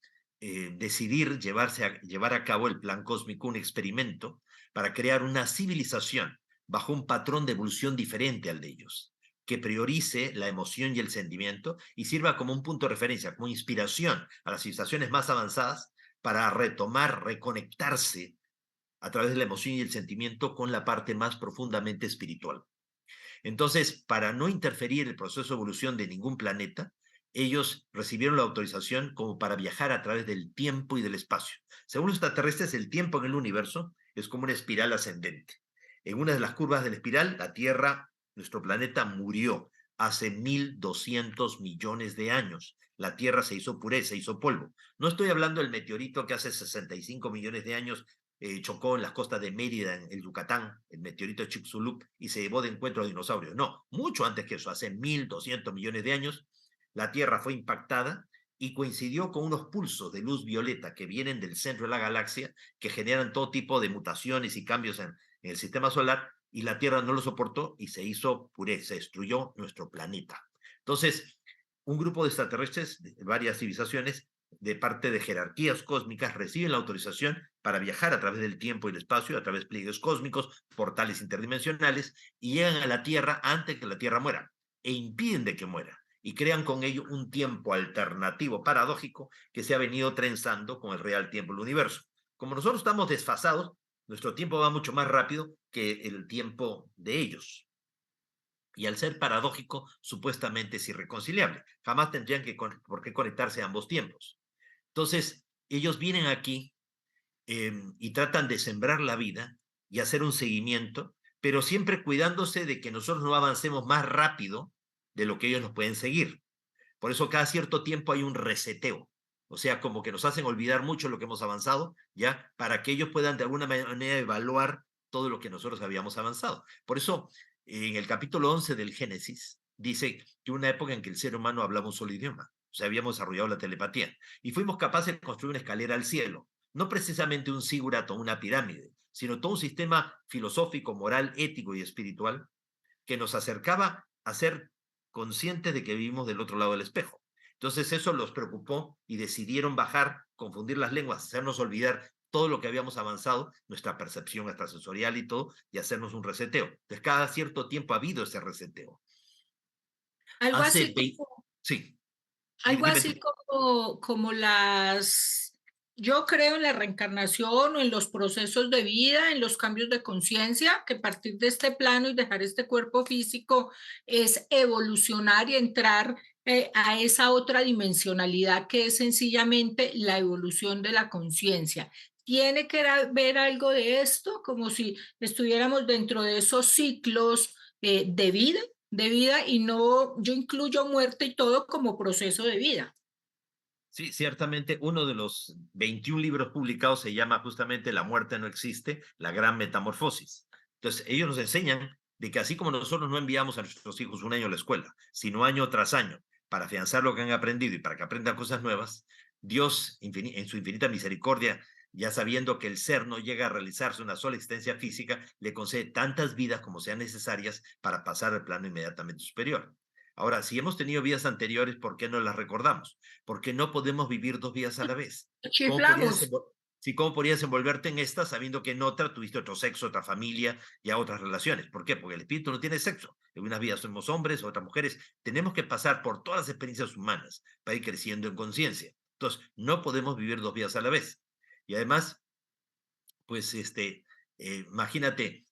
decidir llevar a cabo el plan cósmico, un experimento para crear una civilización bajo un patrón de evolución diferente al de ellos, que priorice la emoción y el sentimiento y sirva como un punto de referencia, como inspiración a las civilizaciones más avanzadas para retomar, reconectarse a través de la emoción y el sentimiento con la parte más profundamente espiritual. Entonces, para no interferir el proceso de evolución de ningún planeta, ellos recibieron la autorización como para viajar a través del tiempo y del espacio. Según los extraterrestres, el tiempo en el universo es como una espiral ascendente. En una de las curvas de la espiral, la Tierra, nuestro planeta, murió hace 1.200 millones de años. La Tierra se hizo pureza, se hizo polvo. No estoy hablando del meteorito que hace 65 millones de años chocó en las costas de Mérida, en el Yucatán, el meteorito Chicxulub, y se llevó de encuentro a dinosaurios. No, mucho antes que eso, hace 1.200 millones de años, la Tierra fue impactada y coincidió con unos pulsos de luz violeta que vienen del centro de la galaxia, que generan todo tipo de mutaciones y cambios en el sistema solar, y la Tierra no lo soportó y se hizo pureza, se destruyó nuestro planeta. Entonces, un grupo de extraterrestres de varias civilizaciones de parte de jerarquías cósmicas reciben la autorización para viajar a través del tiempo y el espacio, a través de pliegues cósmicos, portales interdimensionales, y llegan a la Tierra antes que la Tierra muera, e impiden de que muera, y crean con ello un tiempo alternativo, paradójico, que se ha venido trenzando con el real tiempo del universo. Como nosotros estamos desfasados, nuestro tiempo va mucho más rápido que el tiempo de ellos. Y al ser paradójico, supuestamente es irreconciliable. Jamás tendrían por qué conectarse a ambos tiempos. Entonces, ellos vienen aquí y tratan de sembrar la vida y hacer un seguimiento, pero siempre cuidándose de que nosotros no avancemos más rápido de lo que ellos nos pueden seguir. Por eso cada cierto tiempo hay un reseteo. O sea, como que nos hacen olvidar mucho lo que hemos avanzado, ¿ya? Para que ellos puedan de alguna manera evaluar todo lo que nosotros habíamos avanzado. Por eso, en el capítulo 11 del Génesis, dice que una época en que el ser humano hablaba un solo idioma. O sea, habíamos desarrollado la telepatía. Y fuimos capaces de construir una escalera al cielo. No precisamente un zigurato o una pirámide, sino todo un sistema filosófico, moral, ético y espiritual que nos acercaba a ser conscientes de que vivimos del otro lado del espejo. Entonces eso los preocupó y decidieron bajar, confundir las lenguas, hacernos olvidar todo lo que habíamos avanzado, nuestra percepción extrasensorial y todo, y hacernos un reseteo. Entonces cada cierto tiempo ha habido ese reseteo. Algo Hace así 20... como, Sí, algo dime tú. así como las, yo creo en la reencarnación o en los procesos de vida, en los cambios de conciencia, que partir de este plano y dejar este cuerpo físico es evolucionar y entrar a esa otra dimensionalidad que es sencillamente la evolución de la conciencia. Tiene que ver algo de esto, como si estuviéramos dentro de esos ciclos de vida y no, yo incluyo muerte y todo como proceso de vida. Sí, ciertamente uno de los 21 libros publicados se llama justamente La muerte no existe, la gran metamorfosis. Entonces, ellos nos enseñan de que así como nosotros no enviamos a nuestros hijos un año a la escuela, sino año tras año, para afianzar lo que han aprendido y para que aprendan cosas nuevas, Dios, en su infinita misericordia, ya sabiendo que el ser no llega a realizarse una sola existencia física, le concede tantas vidas como sean necesarias para pasar al plano inmediatamente superior. Ahora, si hemos tenido vidas anteriores, ¿por qué no las recordamos? Porque no podemos vivir dos vidas a la vez. ¿Cómo podrías, Chiflamos. si cómo podrías envolverte en esta sabiendo que en otra tuviste otro sexo, otra familia y a otras relaciones? ¿Por qué? Porque el espíritu no tiene sexo. En unas vidas somos hombres, otras mujeres. Tenemos que pasar por todas las experiencias humanas para ir creciendo en conciencia. Entonces, no podemos vivir dos vidas a la vez. Y además, pues, imagínate,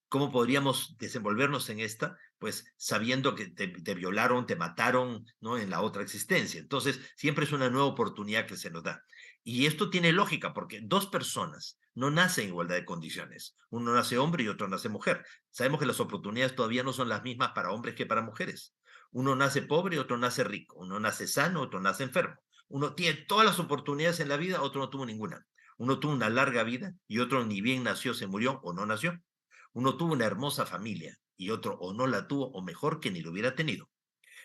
¿Cómo podríamos desenvolvernos en esta? Pues sabiendo que te violaron, te mataron, ¿no? En la otra existencia. Entonces, siempre es una nueva oportunidad que se nos da. Y esto tiene lógica, porque dos personas no nacen en igualdad de condiciones. Uno nace hombre y otro nace mujer. Sabemos que las oportunidades todavía no son las mismas para hombres que para mujeres. Uno nace pobre y otro nace rico. Uno nace sano, otro nace enfermo. Uno tiene todas las oportunidades en la vida, otro no tuvo ninguna. Uno tuvo una larga vida y otro ni bien nació, se murió o no nació. Uno tuvo una hermosa familia y otro o no la tuvo o mejor que ni lo hubiera tenido.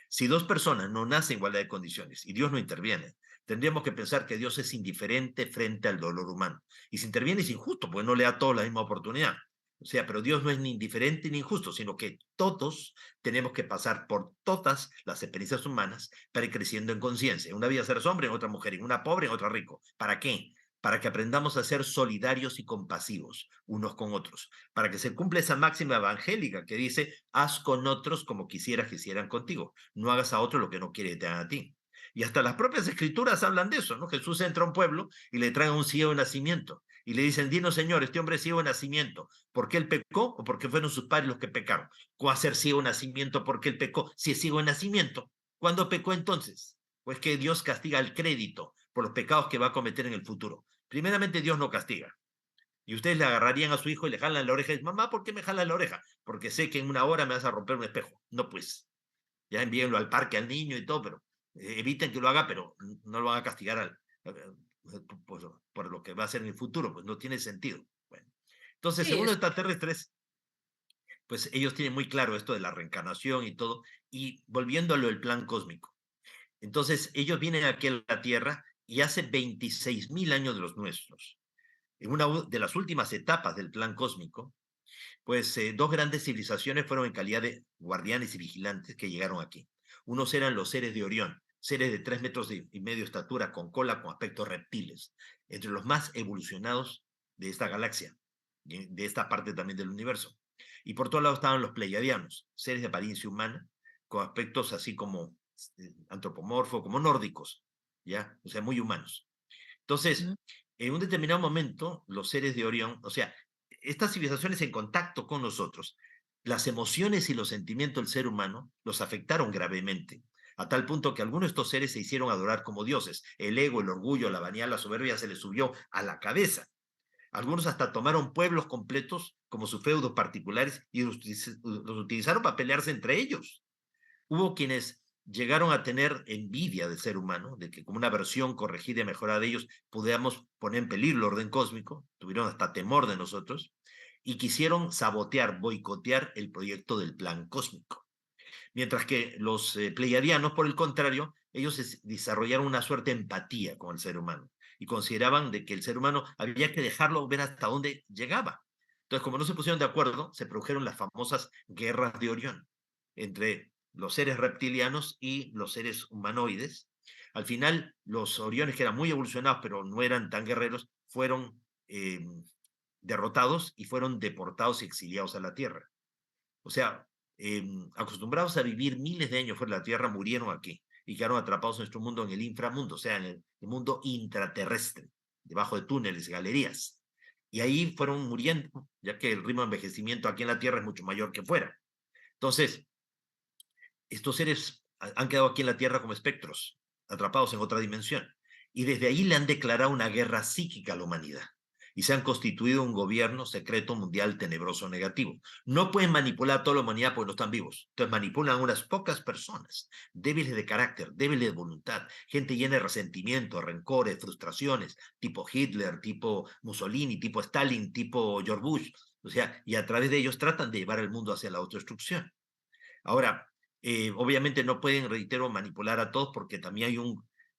Si dos personas no nacen en igualdad de condiciones y Dios no interviene, tendríamos que pensar que Dios es indiferente frente al dolor humano. Y si interviene es injusto, porque no le da a todos la misma oportunidad. O sea, pero Dios no es ni indiferente ni injusto, sino que todos tenemos que pasar por todas las experiencias humanas para ir creciendo en conciencia. En una vida serás hombre, en otra mujer, en una pobre, en otra rico. ¿Para qué? Para que aprendamos a ser solidarios y compasivos unos con otros, para que se cumpla esa máxima evangélica que dice, haz con otros como quisieras que hicieran contigo, no hagas a otro lo que no quiere que te hagan a ti. Y hasta las propias escrituras hablan de eso, ¿no? Jesús entra a un pueblo y le traen a un ciego de nacimiento y le dicen, dinos Señor, este hombre es ciego de nacimiento, ¿por qué él pecó o porque fueron sus padres los que pecaron? ¿Cómo va a ser ciego de nacimiento porque él pecó? Si es ciego de nacimiento, ¿cuándo pecó entonces? Pues que Dios castiga al crédito por los pecados que va a cometer en el futuro. Primeramente, Dios no castiga. Y ustedes le agarrarían a su hijo y le jalan la oreja y dicen, mamá, ¿por qué me jalan la oreja? Porque sé que en una hora me vas a romper un espejo. No, pues, ya envíenlo al parque al niño y todo, pero eviten que lo haga, pero no lo van a castigar pues, por lo que va a hacer en el futuro, pues no tiene sentido. Bueno, entonces, Sí, según los extraterrestres, pues ellos tienen muy claro esto de la reencarnación y todo, y volviendo a lo del plan cósmico. Entonces, ellos vienen aquí a la Tierra y hace 26.000 años de los nuestros en una de las últimas etapas del plan cósmico, pues dos grandes civilizaciones fueron en calidad de guardianes y vigilantes que llegaron aquí. Unos eran los seres de Orión, seres de 3 metros y medio de estatura, con cola, con aspectos reptiles, entre los más evolucionados de esta galaxia, de esta parte también del universo. Y por todos lados estaban los pleiadianos, seres de apariencia humana, con aspectos así como antropomorfos, como nórdicos, ¿ya? O sea, muy humanos. Entonces, en un determinado momento, los seres de Orión, o sea, estas civilizaciones en contacto con nosotros, las emociones y los sentimientos del ser humano los afectaron gravemente, a tal punto que algunos de estos seres se hicieron adorar como dioses. El ego, el orgullo, la vanidad, la soberbia se les subió a la cabeza. Algunos hasta tomaron pueblos completos como sus feudos particulares y los utilizaron para pelearse entre ellos. Hubo quienes llegaron a tener envidia del ser humano, de que como una versión corregida y mejorada de ellos pudiéramos poner en peligro el orden cósmico, tuvieron hasta temor de nosotros, y quisieron sabotear, boicotear el proyecto del plan cósmico. Mientras que los pleiadianos, por el contrario, ellos desarrollaron una suerte de empatía con el ser humano y consideraban de que el ser humano había que dejarlo ver hasta dónde llegaba. Entonces, como no se pusieron de acuerdo, se produjeron las famosas guerras de Orión entre los seres reptilianos y los seres humanoides. Al final, los Oriones, que eran muy evolucionados, pero no eran tan guerreros, fueron derrotados y fueron deportados y exiliados a la Tierra. O sea, acostumbrados a vivir miles de años fuera de la Tierra, murieron aquí y quedaron atrapados en nuestro mundo, en el inframundo, o sea, en el mundo intraterrestre, debajo de túneles, galerías. Y ahí fueron muriendo, ya que el ritmo de envejecimiento aquí en la Tierra es mucho mayor que fuera. Entonces, estos seres han quedado aquí en la Tierra como espectros, atrapados en otra dimensión. Y desde ahí le han declarado una guerra psíquica a la humanidad. Y se han constituido un gobierno secreto mundial tenebroso negativo. No pueden manipular a toda la humanidad porque no están vivos. Entonces manipulan a unas pocas personas, débiles de carácter, débiles de voluntad, gente llena de resentimiento, rencores, frustraciones, tipo Hitler, tipo Mussolini, tipo Stalin, tipo George Bush. O sea, y a través de ellos tratan de llevar el mundo hacia la autodestrucción. Ahora, obviamente no pueden, reitero, manipular a todos porque también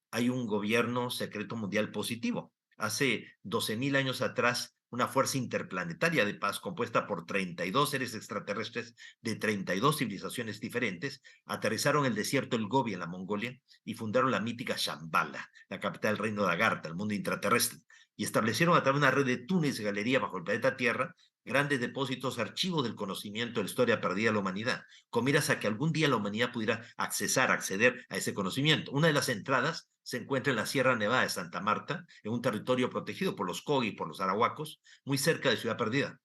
hay un gobierno secreto mundial positivo. Hace 12.000 años atrás, una fuerza interplanetaria de paz compuesta por 32 seres extraterrestres de 32 civilizaciones diferentes aterrizaron en el desierto del Gobi en la Mongolia y fundaron la mítica Shambhala, la capital del reino de Agartha, el mundo intraterrestre, y establecieron a través de una red de túneles y galerías bajo el planeta Tierra grandes depósitos, archivos del conocimiento de la historia perdida de la humanidad, con miras a que algún día la humanidad pudiera acceder a ese conocimiento. Una de las entradas se encuentra en la Sierra Nevada de Santa Marta, en un territorio protegido por los Kogi y por los arahuacos, muy cerca de Ciudad Perdida.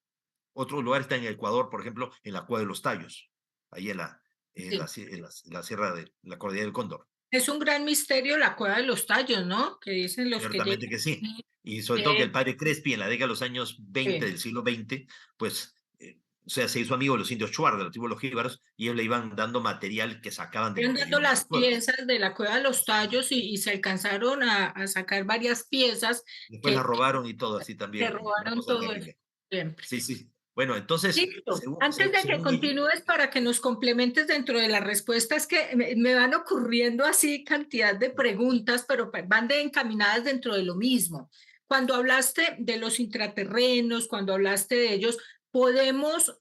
Otro lugar está en Ecuador, por ejemplo, en la Cueva de los Tallos, ahí Sí. en la sierra de la Cordillera del Cóndor. Es un gran misterio la Cueva de los Tallos, ¿no? Que dicen los que Ciertamente llegan. que sí. Y sobre todo que el Eh, padre Crespi en la década de los años 20 eh, del siglo XX, pues, o sea, se hizo amigo de los indios Shuar, de los tribus los jíbaros, y ellos le iban dando material que sacaban del Iban dando interior de las las cuevas. piezas de la Cueva de los Tallos y se alcanzaron a sacar varias piezas Después la que robaron y todo así le también, una robaron cosa todo eso típica. siempre. Sí, sí. Bueno, entonces, Listo. Antes de que según ellos, continúes, para que nos complementes dentro de las respuestas, que me van ocurriendo así cantidad de preguntas, pero van de encaminadas dentro de lo mismo. Cuando hablaste de los intraterrenos, cuando hablaste de ellos, podemos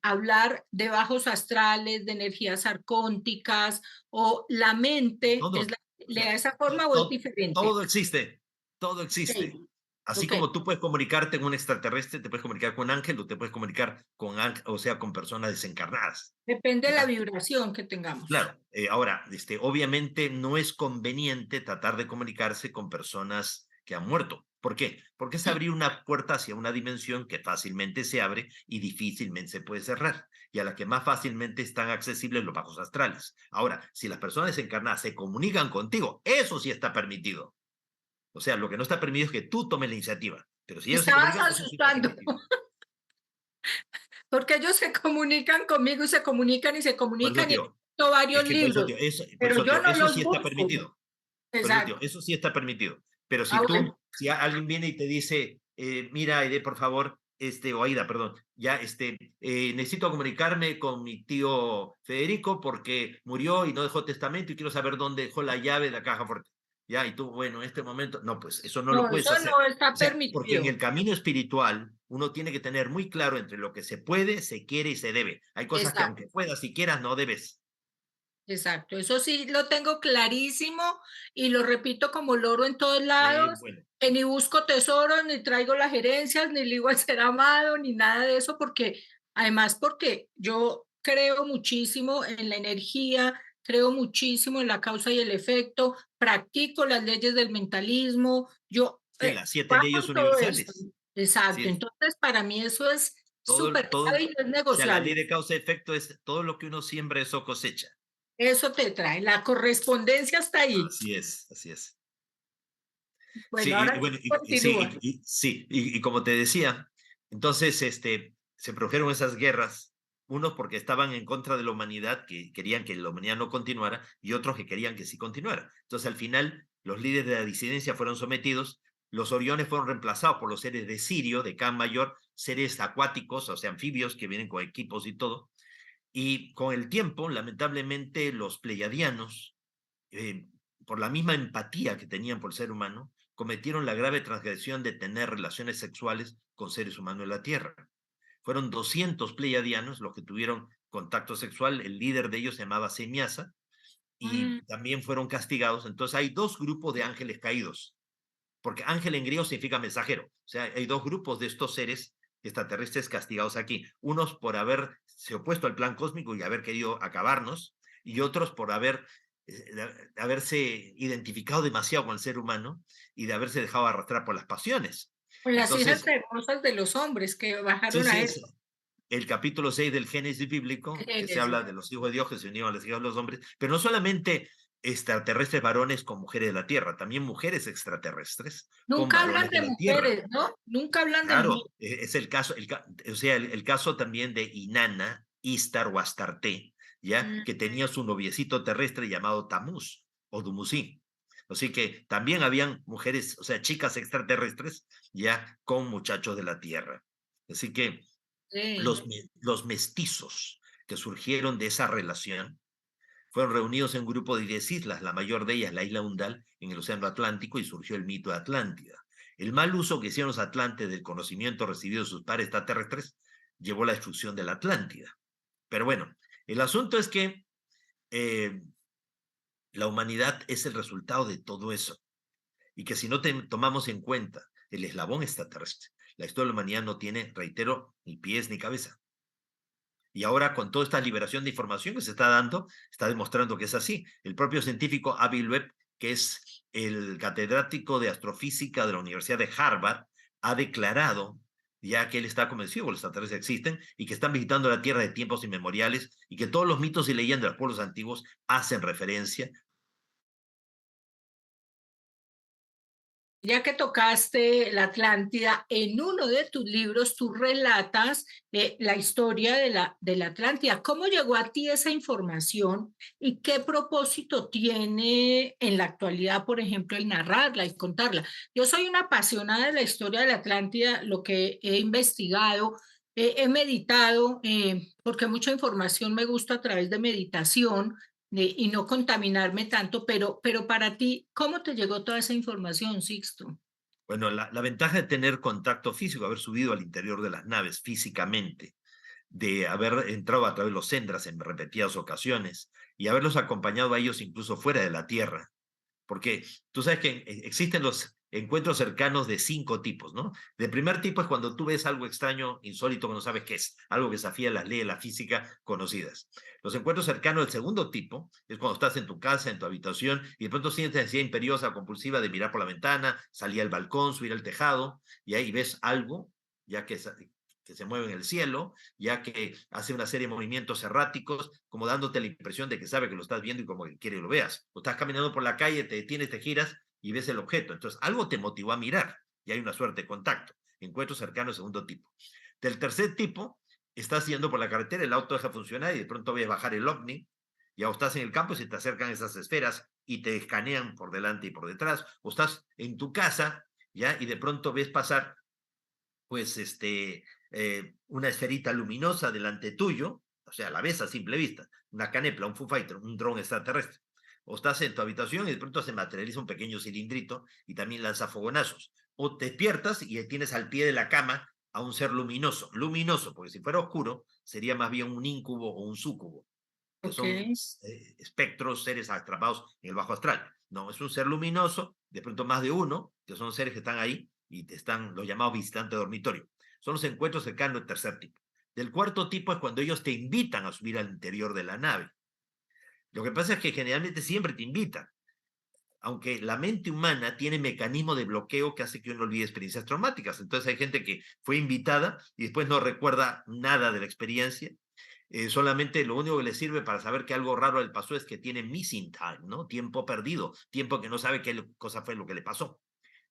hablar de bajos astrales, de energías arcónticas, o la mente todo, es o le sea, da esa forma o es diferente. todo existe, todo Ok, existe. Así ok. como tú puedes comunicarte con un extraterrestre, te puedes comunicar con un ángel o te puedes comunicar con, o sea, con personas desencarnadas. Depende de la ¿Ya? vibración que tengamos. Claro, ahora, obviamente no es conveniente tratar de comunicarse con personas que han muerto. ¿Por qué? Porque es abrir una puerta hacia una dimensión que fácilmente se abre y difícilmente se puede cerrar, y a la que más fácilmente están accesibles los bajos astrales. Ahora, si las personas desencarnadas se comunican contigo, eso sí está permitido. O sea, lo que no está permitido es que tú tomes la iniciativa, pero si Me ellos se estabas comunican, eso sí está asustando. permitido. Porque ellos se comunican conmigo y se comunican y se Por eso, comunican y he tío, escrito es varios que por eso, libros, tío, pero yo no eso los sí está busco. permitido. Por eso, tío, Exacto. eso sí está permitido. Pero Ah, bueno. si alguien viene y te dice, mira, Aide, por favor, o Aida, perdón, ya, necesito comunicarme con mi tío Federico porque murió y no dejó testamento y quiero saber dónde dejó la llave de la caja fuerte. Ya, y tú, bueno, en este momento, no, pues eso no lo No, puedes eso hacer. no está O sea, porque en permitido. el camino espiritual uno tiene que tener muy claro entre lo que se puede, se quiere y se debe. Hay cosas que Exacto, aunque puedas y quieras, no debes. exacto. Eso sí lo tengo clarísimo y lo repito como loro en todos lados, Bueno, que ni busco tesoros, ni traigo las herencias, ni ligo al ser amado, ni nada de eso, porque además porque yo creo muchísimo en la energía, creo muchísimo en la causa y el efecto, practico las leyes del mentalismo, yo sí, las siete va leyes con todo esto. universales. Exacto, Sí, entonces para mí eso es súper clave y no es o sea, la ley negociable. de causa-efecto es todo lo que uno siembra, eso cosecha. Eso te trae, la correspondencia está ahí. Así es, así es. Sí, Bueno, ahora sí bueno, continúa. sí, y como te decía, entonces, se produjeron esas guerras, unos porque estaban en contra de la humanidad, que querían que la humanidad no continuara, y otros que querían que sí continuara. Entonces, al final, los líderes de la disidencia fueron sometidos, los Oriones fueron reemplazados por los seres de Sirio, de Can Mayor, seres acuáticos, o sea, anfibios que vienen con equipos y todo. Y con el tiempo, lamentablemente, los pleiadianos, eh, por la misma empatía que tenían por el ser humano, cometieron la grave transgresión de tener relaciones sexuales con seres humanos en la Tierra. Fueron 200 pleiadianos los que tuvieron contacto sexual, el líder de ellos se llamaba Semiasa, y Mm, también fueron castigados. Entonces hay dos grupos de ángeles caídos, porque ángel en griego significa mensajero. O sea, hay dos grupos de estos seres extraterrestres castigados aquí. Unos por haberse opuesto al plan cósmico y haber querido acabarnos, y otros por haberse identificado demasiado con el ser humano y de haberse dejado arrastrar por las pasiones. Con las hijas Entonces, hermosas de los hombres que sí, bajaron sí, a es eso. el capítulo 6 del Génesis bíblico, que se habla de los hijos de Dios que se unieron a los hijos de los hombres, pero no solamente extraterrestres varones con mujeres de la Tierra, también mujeres extraterrestres con Nunca hablan varones de de la Tierra. mujeres, ¿no? Nunca hablan de Claro, mujeres. es el caso, o sea, el caso también de Inanna, Istar o Astarte, ¿ya? Mm, Que tenía su noviecito terrestre llamado Tamuz o Dumusí. Así que también habían mujeres, o sea, chicas extraterrestres, ya con muchachos de la Tierra. Así que sí. los mestizos que surgieron de esa relación fueron reunidos en un grupo de 10 islas, la mayor de ellas la isla Undal, en el Océano Atlántico, y surgió el mito de Atlántida. El mal uso que hicieron los atlantes del conocimiento recibido de sus pares extraterrestres llevó a la destrucción de la Atlántida. Pero bueno, el asunto es que eh, la humanidad es el resultado de todo eso, y que si no tomamos en cuenta el eslabón extraterrestre, la historia de la humanidad no tiene, reitero, ni pies ni cabeza. Y ahora, con toda esta liberación de información que se está dando, está demostrando que es así. El propio científico Avi Loeb, que es el catedrático de astrofísica de la Universidad de Harvard, ha declarado ya que él está convencido que los extraterrestres existen y que están visitando la Tierra de tiempos inmemoriales y que todos los mitos y leyendas de los pueblos antiguos hacen referencia. Ya que tocaste la Atlántida, en uno de tus libros tú relatas la historia de la Atlántida. ¿Cómo llegó a ti esa información y qué propósito tiene en la actualidad, por ejemplo, el narrarla y contarla? Yo soy una apasionada de la historia de la Atlántida, lo que he investigado, he meditado, porque mucha información me gusta a través de meditación y no contaminarme tanto, pero para ti, ¿cómo te llegó toda esa información, Sixto? Bueno, la ventaja de tener contacto físico, haber subido al interior de las naves físicamente, de haber entrado a través de los Sendras en repetidas ocasiones y haberlos acompañado a ellos incluso fuera de la Tierra. Porque tú sabes que existen los encuentros cercanos de 5 tipos, ¿no? El primer tipo es cuando tú ves algo extraño, insólito, que no sabes qué es, algo que desafía las leyes de la física conocidas. Los encuentros cercanos del segundo tipo es cuando estás en tu casa, en tu habitación, y de pronto sientes necesidad imperiosa, compulsiva de mirar por la ventana, salir al balcón, subir al tejado, y ahí ves algo, ya que se mueve en el cielo, ya que hace una serie de movimientos erráticos, como dándote la impresión de que sabe que lo estás viendo y como que quiere que lo veas. O estás caminando por la calle, te detienes, te giras y ves el objeto. Entonces, algo te motivó a mirar y hay una suerte de contacto. Encuentro cercano, segundo tipo. Del tercer tipo, estás yendo por la carretera, el auto deja de funcionar y de pronto ves bajar el ovni, ya o estás en el campo y se te acercan esas esferas y te escanean por delante y por detrás, o estás en tu casa, ya, y de pronto ves pasar pues una esferita luminosa delante tuyo, o sea, la ves a simple vista, una canepla, un Foo Fighter, un dron extraterrestre. O estás en tu habitación y de pronto se materializa un pequeño cilindrito y también lanza fogonazos. O te despiertas y tienes al pie de la cama a un ser luminoso, luminoso, porque si fuera oscuro sería más bien un íncubo o un súcubo, que Ok. son espectros, seres atrapados en el bajo astral. No, es un ser luminoso, de pronto más de uno, que son seres que están ahí y te están los llamados visitantes de dormitorio. Son los encuentros cercanos del tercer tipo. Del cuarto tipo es cuando ellos te invitan a subir al interior de la nave. Lo que pasa es que generalmente siempre te invitan, aunque la mente humana tiene mecanismo de bloqueo que hace que uno olvide experiencias traumáticas. Entonces hay gente que fue invitada y después no recuerda nada de la experiencia. Solamente lo único que le sirve para saber que algo raro le pasó es que tiene missing time, ¿no? Tiempo perdido, tiempo que no sabe qué cosa fue lo que le pasó.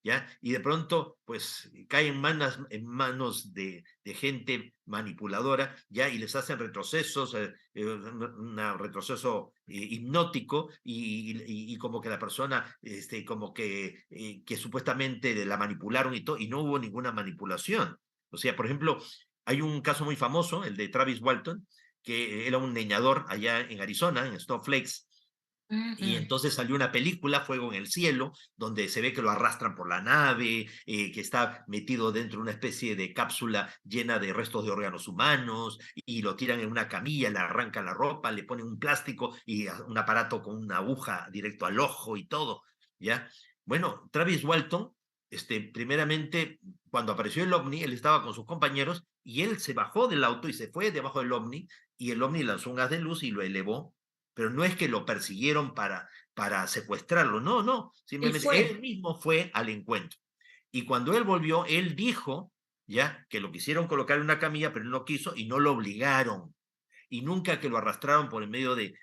¿Ya? Y de pronto, pues cae en manos de gente manipuladora, ¿ya? Y les hacen retrocesos, un retroceso hipnótico, y como que la persona, como que supuestamente la manipularon y no hubo ninguna manipulación. O sea, por ejemplo, hay un caso muy famoso, el de Travis Walton, que era un leñador allá en Arizona, en Snowflakes, y Ujú. entonces salió una película, Fuego en el Cielo, donde se ve que lo arrastran por la nave, que está metido dentro de una especie de cápsula llena de restos de órganos humanos, y lo tiran en una camilla, le arrancan la ropa, le ponen un plástico y un aparato con una aguja directo al ojo y todo, ¿ya? Bueno, Travis Walton, primeramente, cuando apareció el ovni, él estaba con sus compañeros y él se bajó del auto y se fue debajo del ovni, y el ovni lanzó un haz de luz y lo elevó, pero no es que lo persiguieron para secuestrarlo, no, no, Y simplemente fue. él mismo fue al encuentro. Y cuando él volvió, él dijo, ya, que lo quisieron colocar en una camilla, pero él no quiso y no lo obligaron. Y nunca que lo arrastraron por el medio de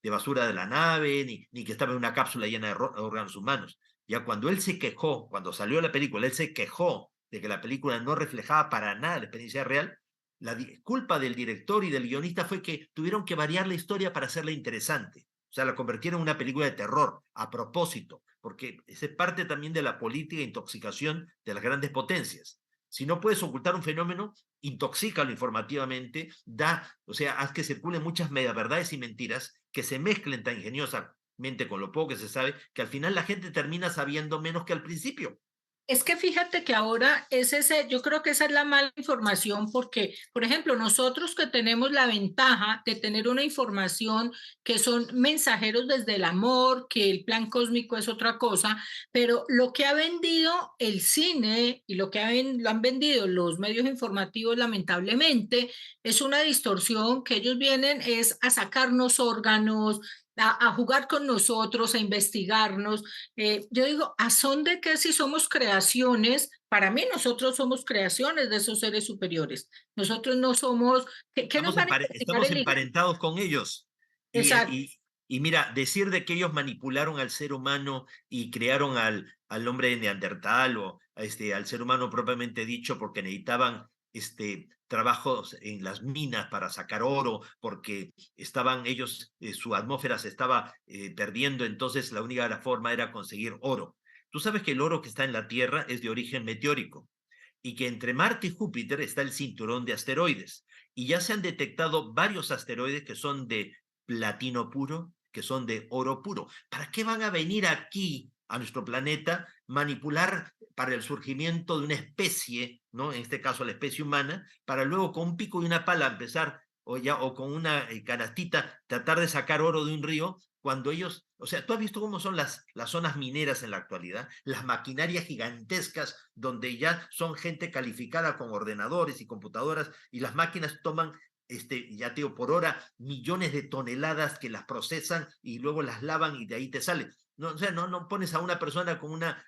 basura de la nave, ni que estaba en una cápsula llena de órganos humanos. Ya cuando él se quejó, cuando salió la película, él se quejó de que la película no reflejaba para nada la experiencia real. La culpa del director y del guionista fue que tuvieron que variar la historia para hacerla interesante. O sea, la convirtieron en una película de terror a propósito, porque es parte también de la política de intoxicación de las grandes potencias. Si no puedes ocultar un fenómeno, intoxícalo informativamente, o sea, haz que circulen muchas verdades y mentiras que se mezclen tan ingeniosamente con lo poco que se sabe, que al final la gente termina sabiendo menos que al principio. Es que fíjate que ahora es ese, yo creo que esa es la mala información porque, por ejemplo, nosotros que tenemos la ventaja de tener una información que son mensajeros desde el amor, que el plan cósmico es otra cosa, pero lo que ha vendido el cine y lo que lo han vendido los medios informativos, lamentablemente, es una distorsión que ellos vienen es a sacarnos órganos, a jugar con nosotros, a investigarnos. Yo digo, ¿a son de qué si somos creaciones? Para mí nosotros somos creaciones de esos seres superiores. Nosotros no somos, ¿qué nos van a investigar Estamos el hijo? emparentados con ellos. Y, Exacto. y, y mira, decir de que ellos manipularon al ser humano y crearon al hombre de Neandertal o al ser humano propiamente dicho porque necesitaban trabajos en las minas para sacar oro, porque estaban ellos, su atmósfera se estaba perdiendo, entonces la única forma era conseguir oro. Tú sabes que el oro que está en la Tierra es de origen meteórico y que entre Marte y Júpiter está el cinturón de asteroides. Y ya se han detectado varios asteroides que son de platino puro, que son de oro puro. ¿Para qué van a venir aquí a nuestro planeta manipular para el surgimiento de una especie, ¿no? En este caso la especie humana, para luego con un pico y una pala empezar o con una canastita tratar de sacar oro de un río cuando ellos, o sea, tú has visto cómo son las zonas mineras en la actualidad, las maquinarias gigantescas donde ya son gente calificada con ordenadores y computadoras y las máquinas toman, ya te digo, por hora millones de toneladas que las procesan y luego las lavan y de ahí te sale. No, o sea, no pones a una persona con una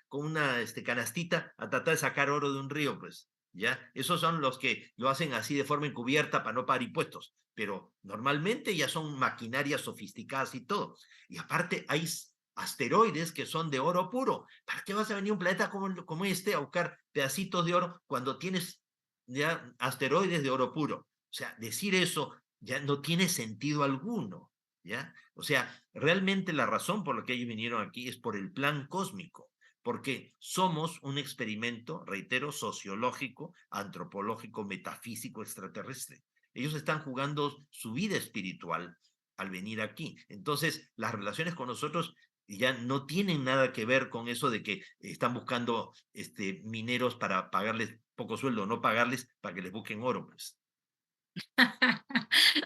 canastita a tratar de sacar oro de un río, pues. ¿Ya? Esos son los que lo hacen así de forma encubierta para no pagar impuestos, pero normalmente ya son maquinarias sofisticadas y todo. Y aparte hay asteroides que son de oro puro. ¿Para qué vas a venir a un planeta como este a buscar pedacitos de oro cuando tienes ya asteroides de oro puro? O sea, decir eso ya no tiene sentido alguno, ¿ya? O sea, realmente la razón por la que ellos vinieron aquí es por el plan cósmico, porque somos un experimento, reitero, sociológico, antropológico, metafísico, extraterrestre. Ellos están jugando su vida espiritual al venir aquí. Entonces, las relaciones con nosotros ya no tienen nada que ver con eso de que están buscando mineros para pagarles poco sueldo, no pagarles para que les busquen oro, pues.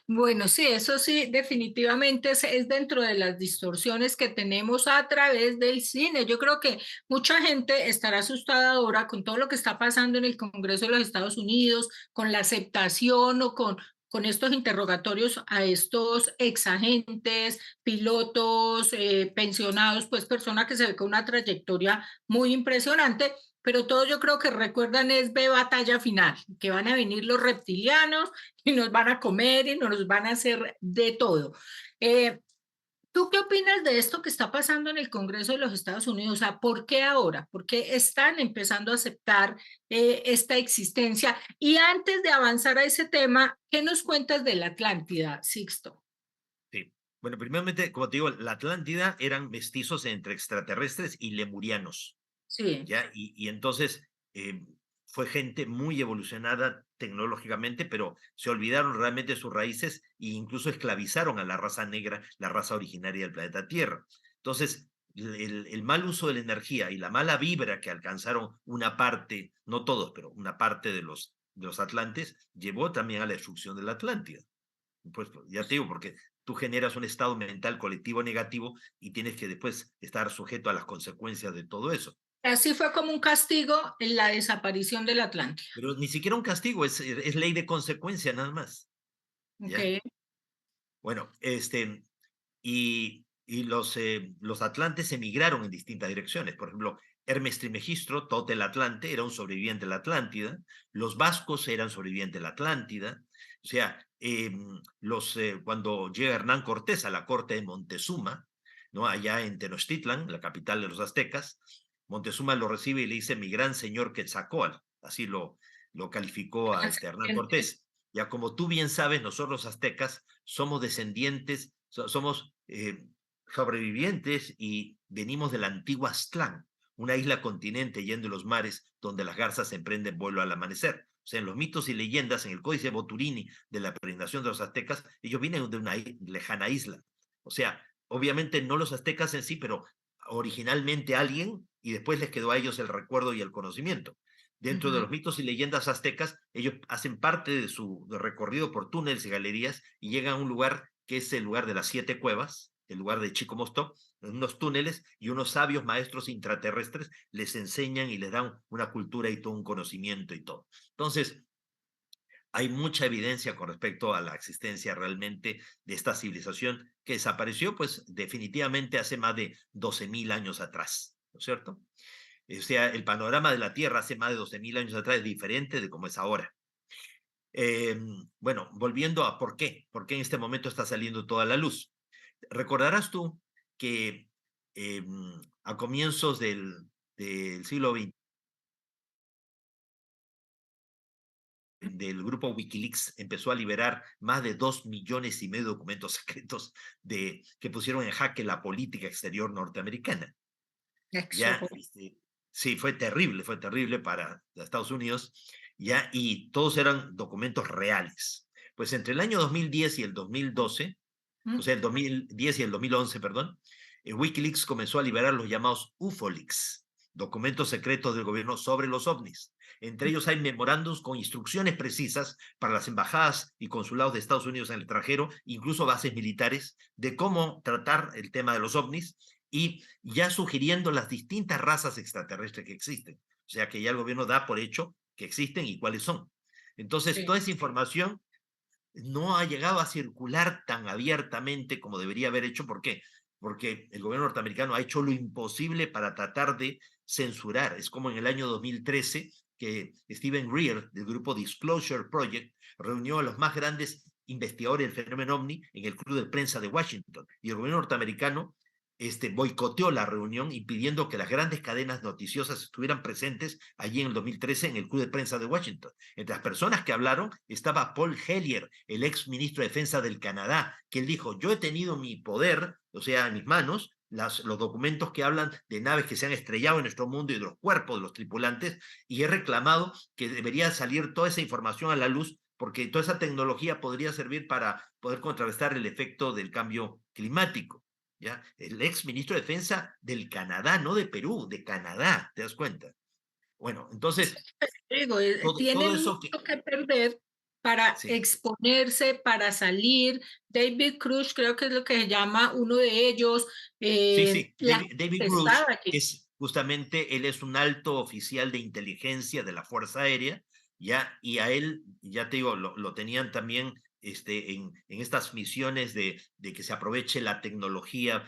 Bueno, sí, eso sí, definitivamente es dentro de las distorsiones que tenemos a través del cine. Yo creo que mucha gente estará asustada ahora con todo lo que está pasando en el Congreso de los Estados Unidos, con la aceptación o con estos interrogatorios a estos exagentes, pilotos, pensionados, pues personas que se ve con una trayectoria muy impresionante, pero todos yo creo que recuerdan es ve batalla final, que van a venir los reptilianos y nos van a comer y nos van a hacer de todo. Eh, ¿Tú qué opinas de esto que está pasando en el Congreso de los Estados Unidos? O sea, ¿por qué ahora? ¿Por qué están empezando a aceptar esta existencia? Y antes de avanzar a ese tema, ¿qué nos cuentas de la Atlántida, Sixto? Sí. Bueno, primeramente, como te digo, la Atlántida eran mestizos entre extraterrestres y lemurianos. Sí. ¿Ya? Y entonces fue gente muy evolucionada tecnológicamente, pero se olvidaron realmente de sus raíces e incluso esclavizaron a la raza negra, la raza originaria del planeta Tierra. Entonces, el mal uso de la energía y la mala vibra que alcanzaron una parte, no todos, pero una parte de los atlantes, llevó también a la destrucción de la Atlántida. Pues ya te digo, porque tú generas un estado mental colectivo negativo y tienes que después estar sujeto a las consecuencias de todo eso. Así fue como un castigo en la desaparición del Atlántida. Pero ni siquiera un castigo, es ley de consecuencia nada más, Ok. ¿ya? Bueno, y los atlantes emigraron en distintas direcciones. Por ejemplo, Hermes Trismegistro, Totel Atlante, era un sobreviviente de la Atlántida. Los vascos eran sobrevivientes de la Atlántida. O sea, cuando llega Hernán Cortés a la corte de Montezuma, ¿no? Allá en Tenochtitlan, la capital de los aztecas, Montezuma lo recibe y le dice mi gran señor Quetzalcóatl, así lo calificó a Hernán Cortés. Ya como tú bien sabes, nosotros los aztecas somos descendientes, somos sobrevivientes y venimos de la antigua Aztlán, una isla continente yendo en los mares donde las garzas emprenden vuelo al amanecer. O sea, en los mitos y leyendas, en el Códice Boturini de la peregrinación de los aztecas, ellos vienen de una lejana isla. O sea, obviamente no los aztecas en sí, pero originalmente alguien y después les quedó a ellos el recuerdo y el conocimiento. Dentro de Ujú. los mitos y leyendas aztecas, ellos hacen parte de su recorrido por túneles y galerías y llegan a un lugar que es el lugar de las 7 cuevas, el lugar de Chicomostoc, en unos túneles, y unos sabios maestros intraterrestres les enseñan y les dan una cultura y todo un conocimiento y todo. Entonces, hay mucha evidencia con respecto a la existencia realmente de esta civilización que desapareció, pues definitivamente hace más de 12.000 años atrás, ¿no es cierto? O sea, el panorama de la Tierra hace más de 12.000 años atrás es diferente de como es ahora. Eh, bueno, volviendo a por qué en este momento está saliendo toda la luz. Recordarás tú que eh, a comienzos del siglo XX, del grupo Wikileaks empezó a liberar más de 2,5 millones de documentos secretos que pusieron en jaque la política exterior norteamericana. Ya, Eso. sí, fue terrible para Estados Unidos, ya, y todos eran documentos reales. Pues entre el año 2010 y el 2012, o ¿Mm? sea, el 2010 y el 2011, perdón, Wikileaks comenzó a liberar los llamados UFOleaks, documentos secretos del gobierno sobre los ovnis. Entre ellos hay memorándums con instrucciones precisas para las embajadas y consulados de Estados Unidos en el extranjero, incluso bases militares, de cómo tratar el tema de los ovnis y ya sugiriendo las distintas razas extraterrestres que existen. O sea que ya el gobierno da por hecho que existen y cuáles son. Entonces, Sí. toda esa información no ha llegado a circular tan abiertamente como debería haber hecho. ¿Por qué? Porque el gobierno norteamericano ha hecho lo imposible para tratar de censurar. Es como en el año 2013 que Stephen Greer, del grupo Disclosure Project, reunió a los más grandes investigadores del fenómeno ovni en el Club de Prensa de Washington. Y el gobierno norteamericano boicoteó la reunión impidiendo que las grandes cadenas noticiosas estuvieran presentes allí en el 2013 en el Club de Prensa de Washington. Entre las personas que hablaron estaba Paul Hellyer, el ex ministro de Defensa del Canadá, que él dijo, yo he tenido mi poder, o sea, en mis manos, los documentos que hablan de naves que se han estrellado en nuestro mundo y de los cuerpos de los tripulantes, y he reclamado que debería salir toda esa información a la luz porque toda esa tecnología podría servir para poder contrarrestar el efecto del cambio climático. ¿Ya? El ex ministro de Defensa del Canadá, no de Perú, de Canadá, ¿te das cuenta? Bueno, entonces, Digo, todo tienen eso mucho que... que perder para Sí, exponerse, para salir. David Cruz, creo que es lo que se llama uno de ellos. sí, sí. La David Grush estaba aquí. es justamente, él es un alto oficial de inteligencia de la Fuerza Aérea, ya, y a él, ya te digo, lo tenían también en estas misiones de que se aproveche la tecnología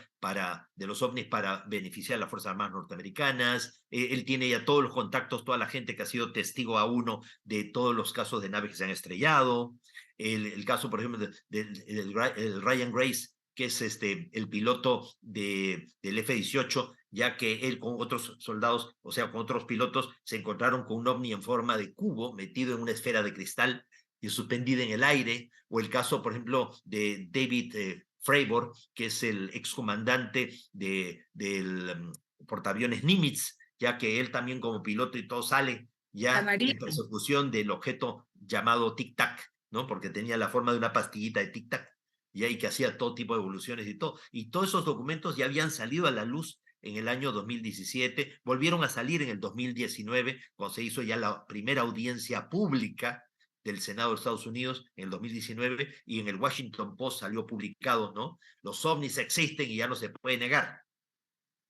de los ovnis para beneficiar a las Fuerzas Armadas norteamericanas. Él tiene ya todos los contactos, toda la gente que ha sido testigo a uno de todos los casos de naves que se han estrellado. El caso, por ejemplo, del Ryan Grace, que es el piloto del F-18, ya que él con otros soldados, o sea, con otros pilotos, se encontraron con un ovni en forma de cubo metido en una esfera de cristal y suspendida en el aire, o el caso, por ejemplo, de David Fravor, que es el excomandante del portaaviones Nimitz, ya que él también como piloto y todo sale ya en Amarillo. persecución del objeto llamado Tic Tac, ¿no? Porque tenía la forma de una pastillita de Tic Tac y ahí que hacía todo tipo de evoluciones y todo. Y todos esos documentos ya habían salido a la luz en el año 2017, volvieron a salir en el 2019, cuando se hizo ya la primera audiencia pública del Senado de Estados Unidos en el 2019, y en el Washington Post salió publicado, ¿no? Los ovnis existen y ya no se puede negar,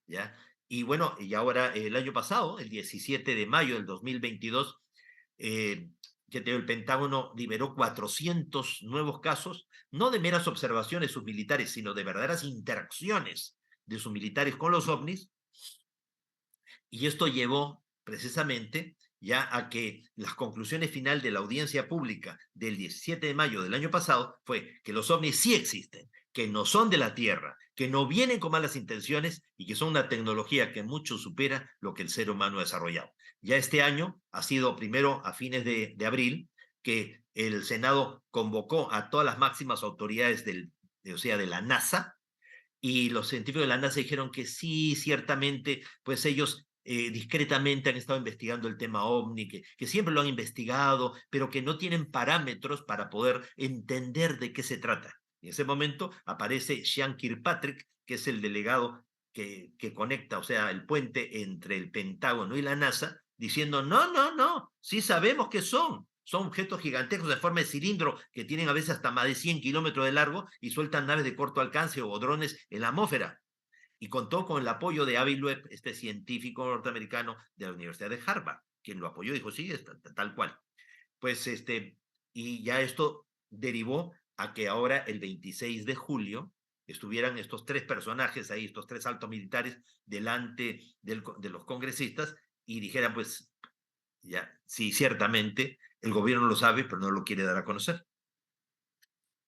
¿ya? Y bueno, y ahora el año pasado, el 17 de mayo del 2022, eh, el Pentágono liberó 400 nuevos casos, no de meras observaciones de sus militares, sino de verdaderas interacciones de sus militares con los ovnis, y esto llevó precisamente ya a que las conclusiones final de la audiencia pública del 17 de mayo del año pasado fue que los ovnis sí existen, que no son de la Tierra, que no vienen con malas intenciones y que son una tecnología que mucho supera lo que el ser humano ha desarrollado. Ya este año ha sido primero a fines de abril que el Senado convocó a todas las máximas autoridades o sea, de la NASA, y los científicos de la NASA dijeron que sí, ciertamente, pues ellos discretamente han estado investigando el tema OVNI, que siempre lo han investigado, pero que no tienen parámetros para poder entender de qué se trata. Y en ese momento aparece Sean Kirkpatrick, que es el delegado que conecta, o sea, el puente entre el Pentágono y la NASA, diciendo, no, no, no, sí sabemos qué son objetos gigantescos de forma de cilindro que tienen a veces hasta más de 100 kilómetros de largo y sueltan naves de corto alcance o drones en la atmósfera. Y contó con el apoyo de Avi Loeb, este científico norteamericano de la Universidad de Harvard, quien lo apoyó y dijo, sí, tal cual. Pues y ya esto derivó a que ahora el 26 de julio estuvieran estos tres personajes ahí, estos tres altos militares, delante de los congresistas y dijeran, pues, ya, sí, ciertamente el gobierno lo sabe, pero no lo quiere dar a conocer.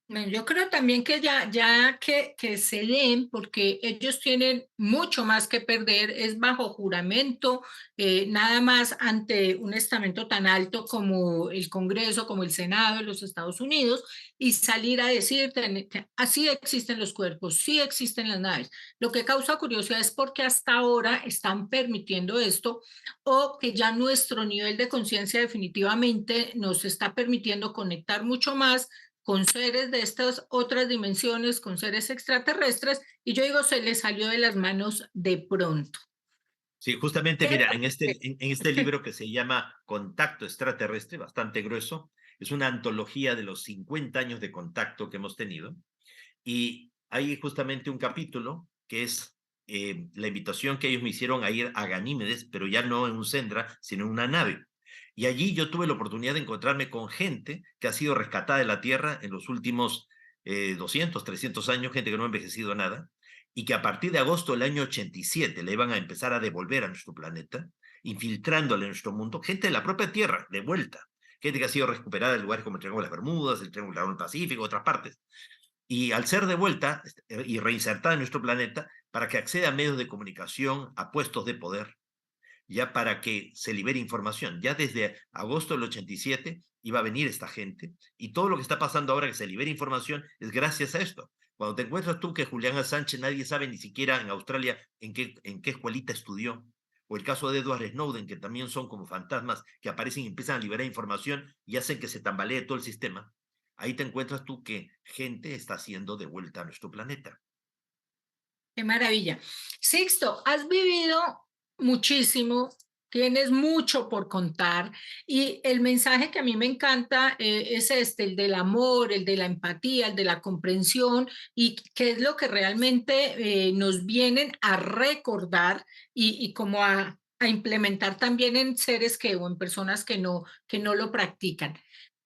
Bueno, yo creo también que ya que se den, porque ellos tienen mucho más que perder, es bajo juramento, nada más ante un estamento tan alto como el Congreso, como el Senado de los Estados Unidos, y salir a decir que así existen los cuerpos, sí existen las naves. Lo que causa curiosidad es porque hasta ahora están permitiendo esto o que ya nuestro nivel de conciencia definitivamente nos está permitiendo conectar mucho más con seres de estas otras dimensiones, con seres extraterrestres, y yo digo, se les salió de las manos de pronto. Sí, justamente, Pero, mira, en este libro que se llama Contacto Extraterrestre, bastante grueso, es una antología de los 50 años de contacto que hemos tenido, y hay justamente un capítulo que es la invitación que ellos me hicieron a ir a Ganímedes, pero ya no en un Sendra, sino en una nave. Y allí yo tuve la oportunidad de encontrarme con gente que ha sido rescatada de la Tierra en los últimos 200, 300 años, gente que no ha envejecido nada, y que a partir de agosto del año 87 le iban a empezar a devolver a nuestro planeta, infiltrándole en nuestro mundo, gente de la propia Tierra, de vuelta, gente que ha sido recuperada en lugares como el Triángulo de las Bermudas, el Triángulo del Pacífico, otras partes. Y al ser de vuelta y reinsertada en nuestro planeta, para que acceda a medios de comunicación, a puestos de poder, ya para que se libere información. Ya desde agosto del 87 iba a venir esta gente y todo lo que está pasando ahora que se libere información es gracias a esto. Cuando te encuentras tú que Julián Assange nadie sabe ni siquiera en Australia en qué escuelita estudió, o el caso de Edward Snowden, que también son como fantasmas que aparecen y empiezan a liberar información y hacen que se tambalee todo el sistema, ahí te encuentras tú que gente está siendo de vuelta a nuestro planeta. qué maravilla. Sixto, has vivido muchísimo, tienes mucho por contar y el mensaje que a mí me encanta es este, el del amor, el de la empatía, el de la comprensión y qué es lo que realmente nos vienen a recordar y como a implementar también en seres que o en personas que no lo practican.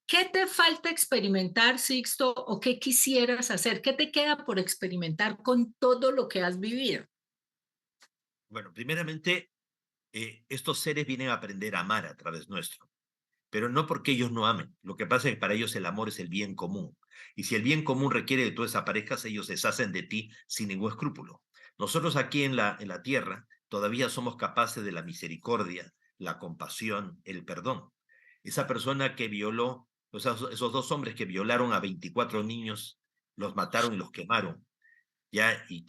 ¿Qué te falta experimentar, Sixto, o qué quisieras hacer? ¿Qué te queda por experimentar con todo lo que has vivido? Bueno, primeramente, estos seres vienen a aprender a amar a través nuestro, pero no porque ellos no amen. Lo que pasa es que para ellos el amor es el bien común. Y si el bien común requiere de tú desaparezcas, ellos deshacen de ti sin ningún escrúpulo. Nosotros aquí en la tierra todavía somos capaces de la misericordia, la compasión, el perdón. Esa persona que violó, o sea, esos dos hombres que violaron a 24 niños, los mataron y los quemaron, ya, y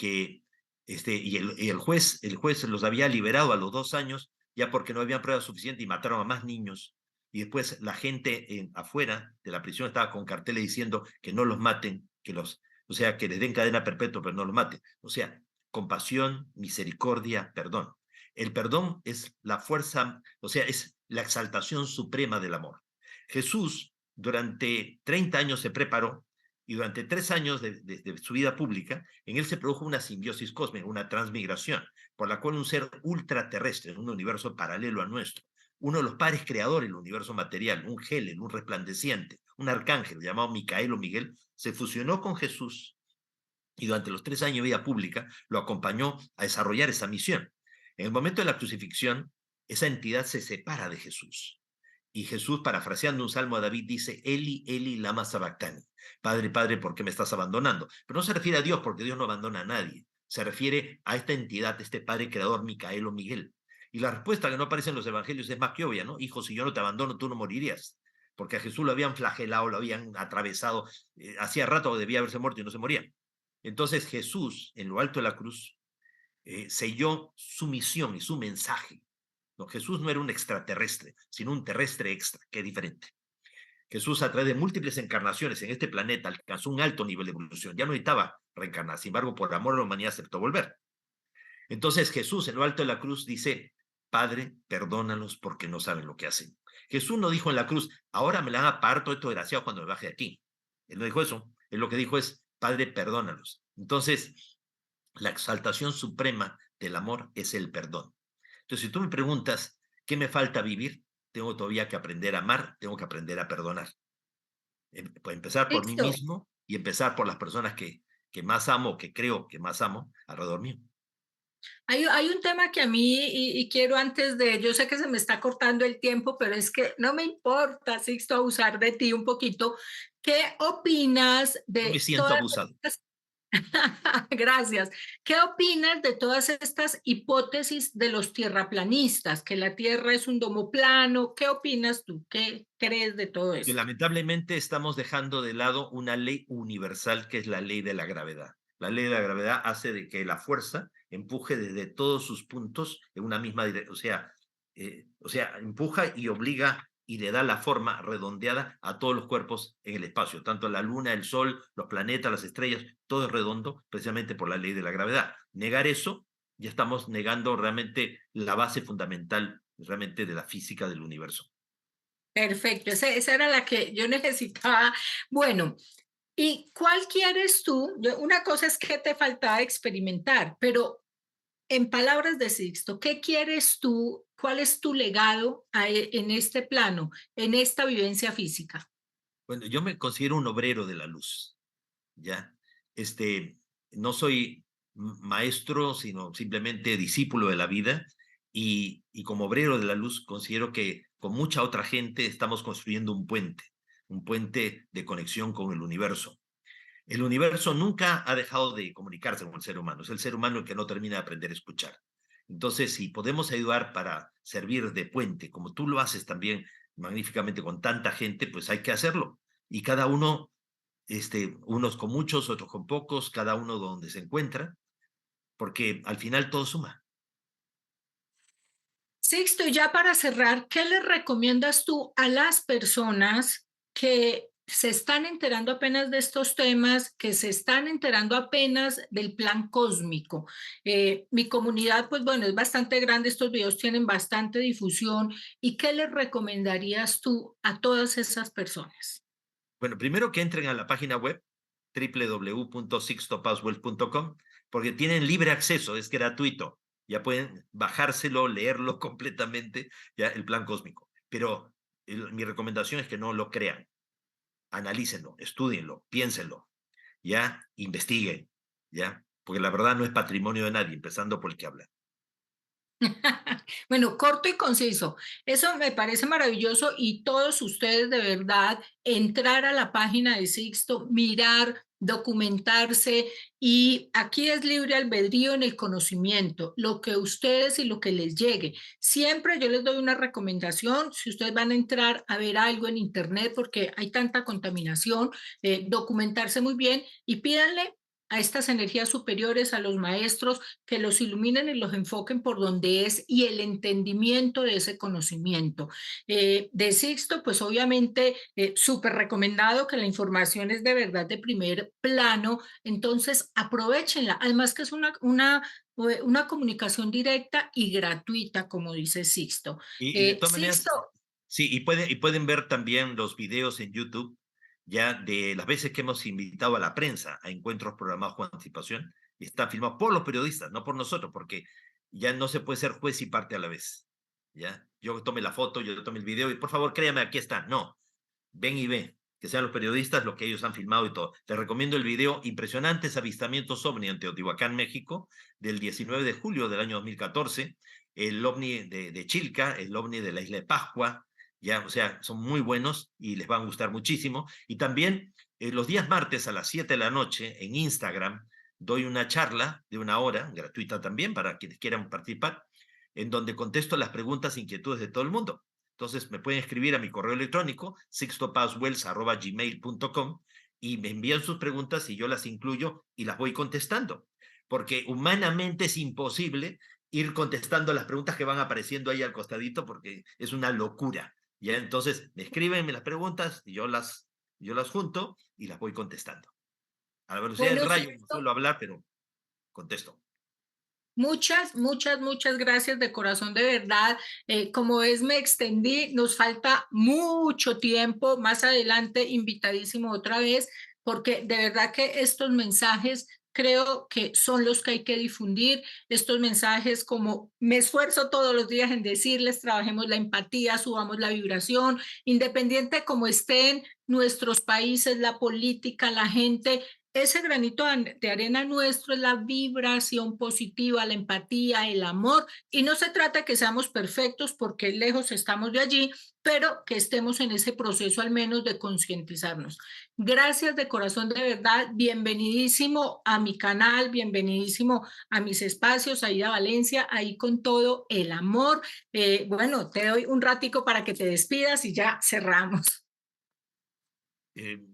el juez los había liberado a los 2 años, ya porque no habían pruebas suficientes y mataron a más niños. Y después la gente afuera de la prisión estaba con carteles diciendo que no los maten, o sea, que les den cadena perpetua, pero no los maten. O sea, compasión, misericordia, perdón. El perdón es la fuerza, o sea, es la exaltación suprema del amor. Jesús durante 30 años se preparó y durante 3 años de su vida pública, en él se produjo una simbiosis cósmica, una transmigración, por la cual un ser ultraterrestre, en un universo paralelo a nuestro, uno de los padres creadores del universo material, un Helen, un resplandeciente, un arcángel llamado Micael o Miguel, se fusionó con Jesús y durante los 3 años de vida pública lo acompañó a desarrollar esa misión. En el momento de la crucifixión, esa entidad se separa de Jesús. Y Jesús, parafraseando un salmo de David, dice, Eli, Eli, lama sabactani. Padre, Padre, ¿por qué me estás abandonando? Pero no se refiere a Dios, porque Dios no abandona a nadie. Se refiere a esta entidad, este Padre Creador, Micael o Miguel. Y la respuesta que no aparece en los evangelios es más que obvia, ¿no? Hijo, si yo no te abandono, tú no morirías. Porque a Jesús lo habían flagelado, lo habían atravesado. Hacía rato que debía haberse muerto y no se moría. Entonces Jesús, en lo alto de la cruz, selló su misión y su mensaje. No, Jesús no era un extraterrestre, sino un terrestre extra, que es diferente. Jesús, a través de múltiples encarnaciones en este planeta, alcanzó un alto nivel de evolución. Ya no necesitaba reencarnar, sin embargo, por amor a la humanidad aceptó volver. Entonces Jesús, en lo alto de la cruz, dice, Padre, perdónalos porque no saben lo que hacen. Jesús no dijo en la cruz, ahora me la van a pagar todo esto desgraciado cuando me baje de aquí. Él no dijo eso. Él lo que dijo es, Padre, perdónalos. Entonces, la exaltación suprema del amor es el perdón. Entonces, si tú me preguntas, ¿qué me falta vivir? Tengo todavía que aprender a amar, tengo que aprender a perdonar. Pues empezar por mí Listo. mismo y empezar por las personas que más amo, que creo que más amo alrededor mío. Hay un tema que a mí, y quiero antes de, yo sé que se me está cortando el tiempo, pero es que no me importa, Sixto, abusar de ti un poquito. ¿Qué opinas No me de siento todas abusado. estas? Gracias. ¿Qué opinas de todas estas hipótesis de los tierraplanistas, que la Tierra es un domo plano? ¿Qué opinas tú? ¿Qué crees de todo Que esto? lamentablemente estamos dejando de lado una ley universal que es la ley de la gravedad. La ley de la gravedad hace de que la fuerza empuje desde todos sus puntos en una misma dirección, o sea, empuja y obliga y le da la forma redondeada a todos los cuerpos en el espacio, tanto la luna, el sol, los planetas, las estrellas, todo es redondo precisamente por la ley de la gravedad. Negar eso, ya estamos negando realmente la base fundamental realmente de la física del universo. Perfecto, esa era la que yo necesitaba. Bueno, ¿y cuál quieres tú? Una cosa es que te faltaba experimentar, pero en palabras de Sixto, ¿qué quieres tú? ¿Cuál es tu legado en este plano, en esta vivencia física? Bueno, yo me considero un obrero de la luz, ¿ya? Este, no soy maestro, sino simplemente discípulo de la vida, y como obrero de la luz considero que con mucha otra gente estamos construyendo un puente de conexión con el universo. El universo nunca ha dejado de comunicarse con el ser humano, es el ser humano el que no termina de aprender a escuchar. Entonces, si podemos ayudar para servir de puente, como tú lo haces también magníficamente con tanta gente, pues hay que hacerlo. Y cada uno, unos con muchos, otros con pocos, cada uno donde se encuentra, porque al final todo suma. Sixto, ya para cerrar, ¿qué le recomiendas tú a las personas que se están enterando apenas de estos temas, que se están enterando apenas del plan cósmico? Mi comunidad, pues bueno, es bastante grande, estos videos tienen bastante difusión. ¿Y qué le recomendarías tú a todas esas personas? Bueno, primero que entren a la página web www.sixtopaswell.com, porque tienen libre acceso, es gratuito. Ya pueden bajárselo, leerlo completamente, ya el plan cósmico. Pero mi recomendación es que no lo crean. Analícenlo, estudienlo, piénsenlo, ya investiguen, ya, porque la verdad no es patrimonio de nadie, empezando por el que habla. Bueno, corto y conciso. Eso me parece maravilloso y todos ustedes de verdad entrar a la página de Sixto, mirar, documentarse y aquí es libre albedrío en el conocimiento, lo que ustedes y lo que les llegue. Siempre yo les doy una recomendación, si ustedes van a entrar a ver algo en internet porque hay tanta contaminación, documentarse muy bien y pídanle a estas energías superiores, a los maestros, que los iluminen y los enfoquen por donde es y el entendimiento de ese conocimiento. De Sixto, pues obviamente súper recomendado que la información es de verdad de primer plano, entonces aprovechenla, además que es una comunicación directa y gratuita, como dice Sixto. Y de todas Sixto, maneras, sí, y pueden ver también los videos en YouTube, ya de las veces que hemos invitado a la prensa a encuentros programados con anticipación, y están filmados por los periodistas, no por nosotros, porque ya no se puede ser juez y parte a la vez. ¿Ya? Yo tome la foto, yo tome el video, y por favor, créame, aquí está. No, ven y ve, que sean los periodistas los que ellos han filmado y todo. Te recomiendo el video Impresionantes avistamientos ovni en Teotihuacán, México, del 19 de julio del año 2014, el ovni de Chilca, el ovni de la isla de Pascua, ya, o sea, son muy buenos y les van a gustar muchísimo. Y también los días martes a las 7 de la noche en Instagram doy una charla de una hora, gratuita también, para quienes quieran participar, en donde contesto las preguntas e inquietudes de todo el mundo. Entonces me pueden escribir a mi correo electrónico, sixtopaswells@gmail.com, y me envían sus preguntas y yo las incluyo y las voy contestando. Porque humanamente es imposible ir contestando las preguntas que van apareciendo ahí al costadito porque es una locura. ¿Ya? Entonces me escriben las preguntas y yo las junto y las voy contestando. A la velocidad del bueno, rayo no Sixto, suelo hablar, pero contesto. muchas gracias de corazón, de verdad. Como es, me extendí, nos falta mucho tiempo. Más adelante, invitadísimo otra vez, porque de verdad que estos mensajes creo que son los que hay que difundir. Estos mensajes, como me esfuerzo todos los días en decirles, trabajemos la empatía, subamos la vibración, independiente de cómo estén nuestros países, la política, la gente. Ese granito de arena nuestro es la vibración positiva, la empatía, el amor, y no se trata de que seamos perfectos porque lejos estamos de allí, pero que estemos en ese proceso al menos de concientizarnos. Gracias de corazón, de verdad, bienvenidísimo a mi canal, bienvenidísimo a mis espacios, Aida Valencia, ahí con todo el amor. Bueno, te doy un ratico para que te despidas y ya cerramos.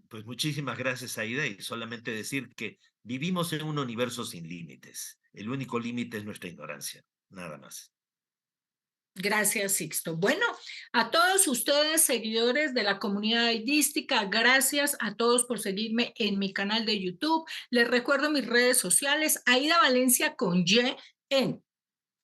Pues muchísimas gracias, Aida, y solamente decir que vivimos en un universo sin límites. El único límite es nuestra ignorancia, nada más. Gracias, Sixto. Bueno, a todos ustedes, seguidores de la comunidad aidística, gracias a todos por seguirme en mi canal de YouTube. Les recuerdo mis redes sociales, Aida Valencia con Y en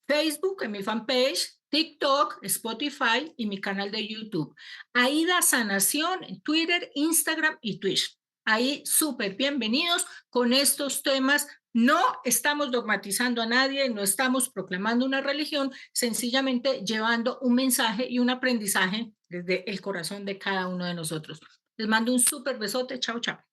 Facebook, en mi fanpage, TikTok, Spotify y mi canal de YouTube. Aida Sanación en Twitter, Instagram y Twitch. Ahí súper bienvenidos con estos temas. No estamos dogmatizando a nadie, no estamos proclamando una religión, sencillamente llevando un mensaje y un aprendizaje desde el corazón de cada uno de nosotros. Les mando un súper besote. Chao, chao.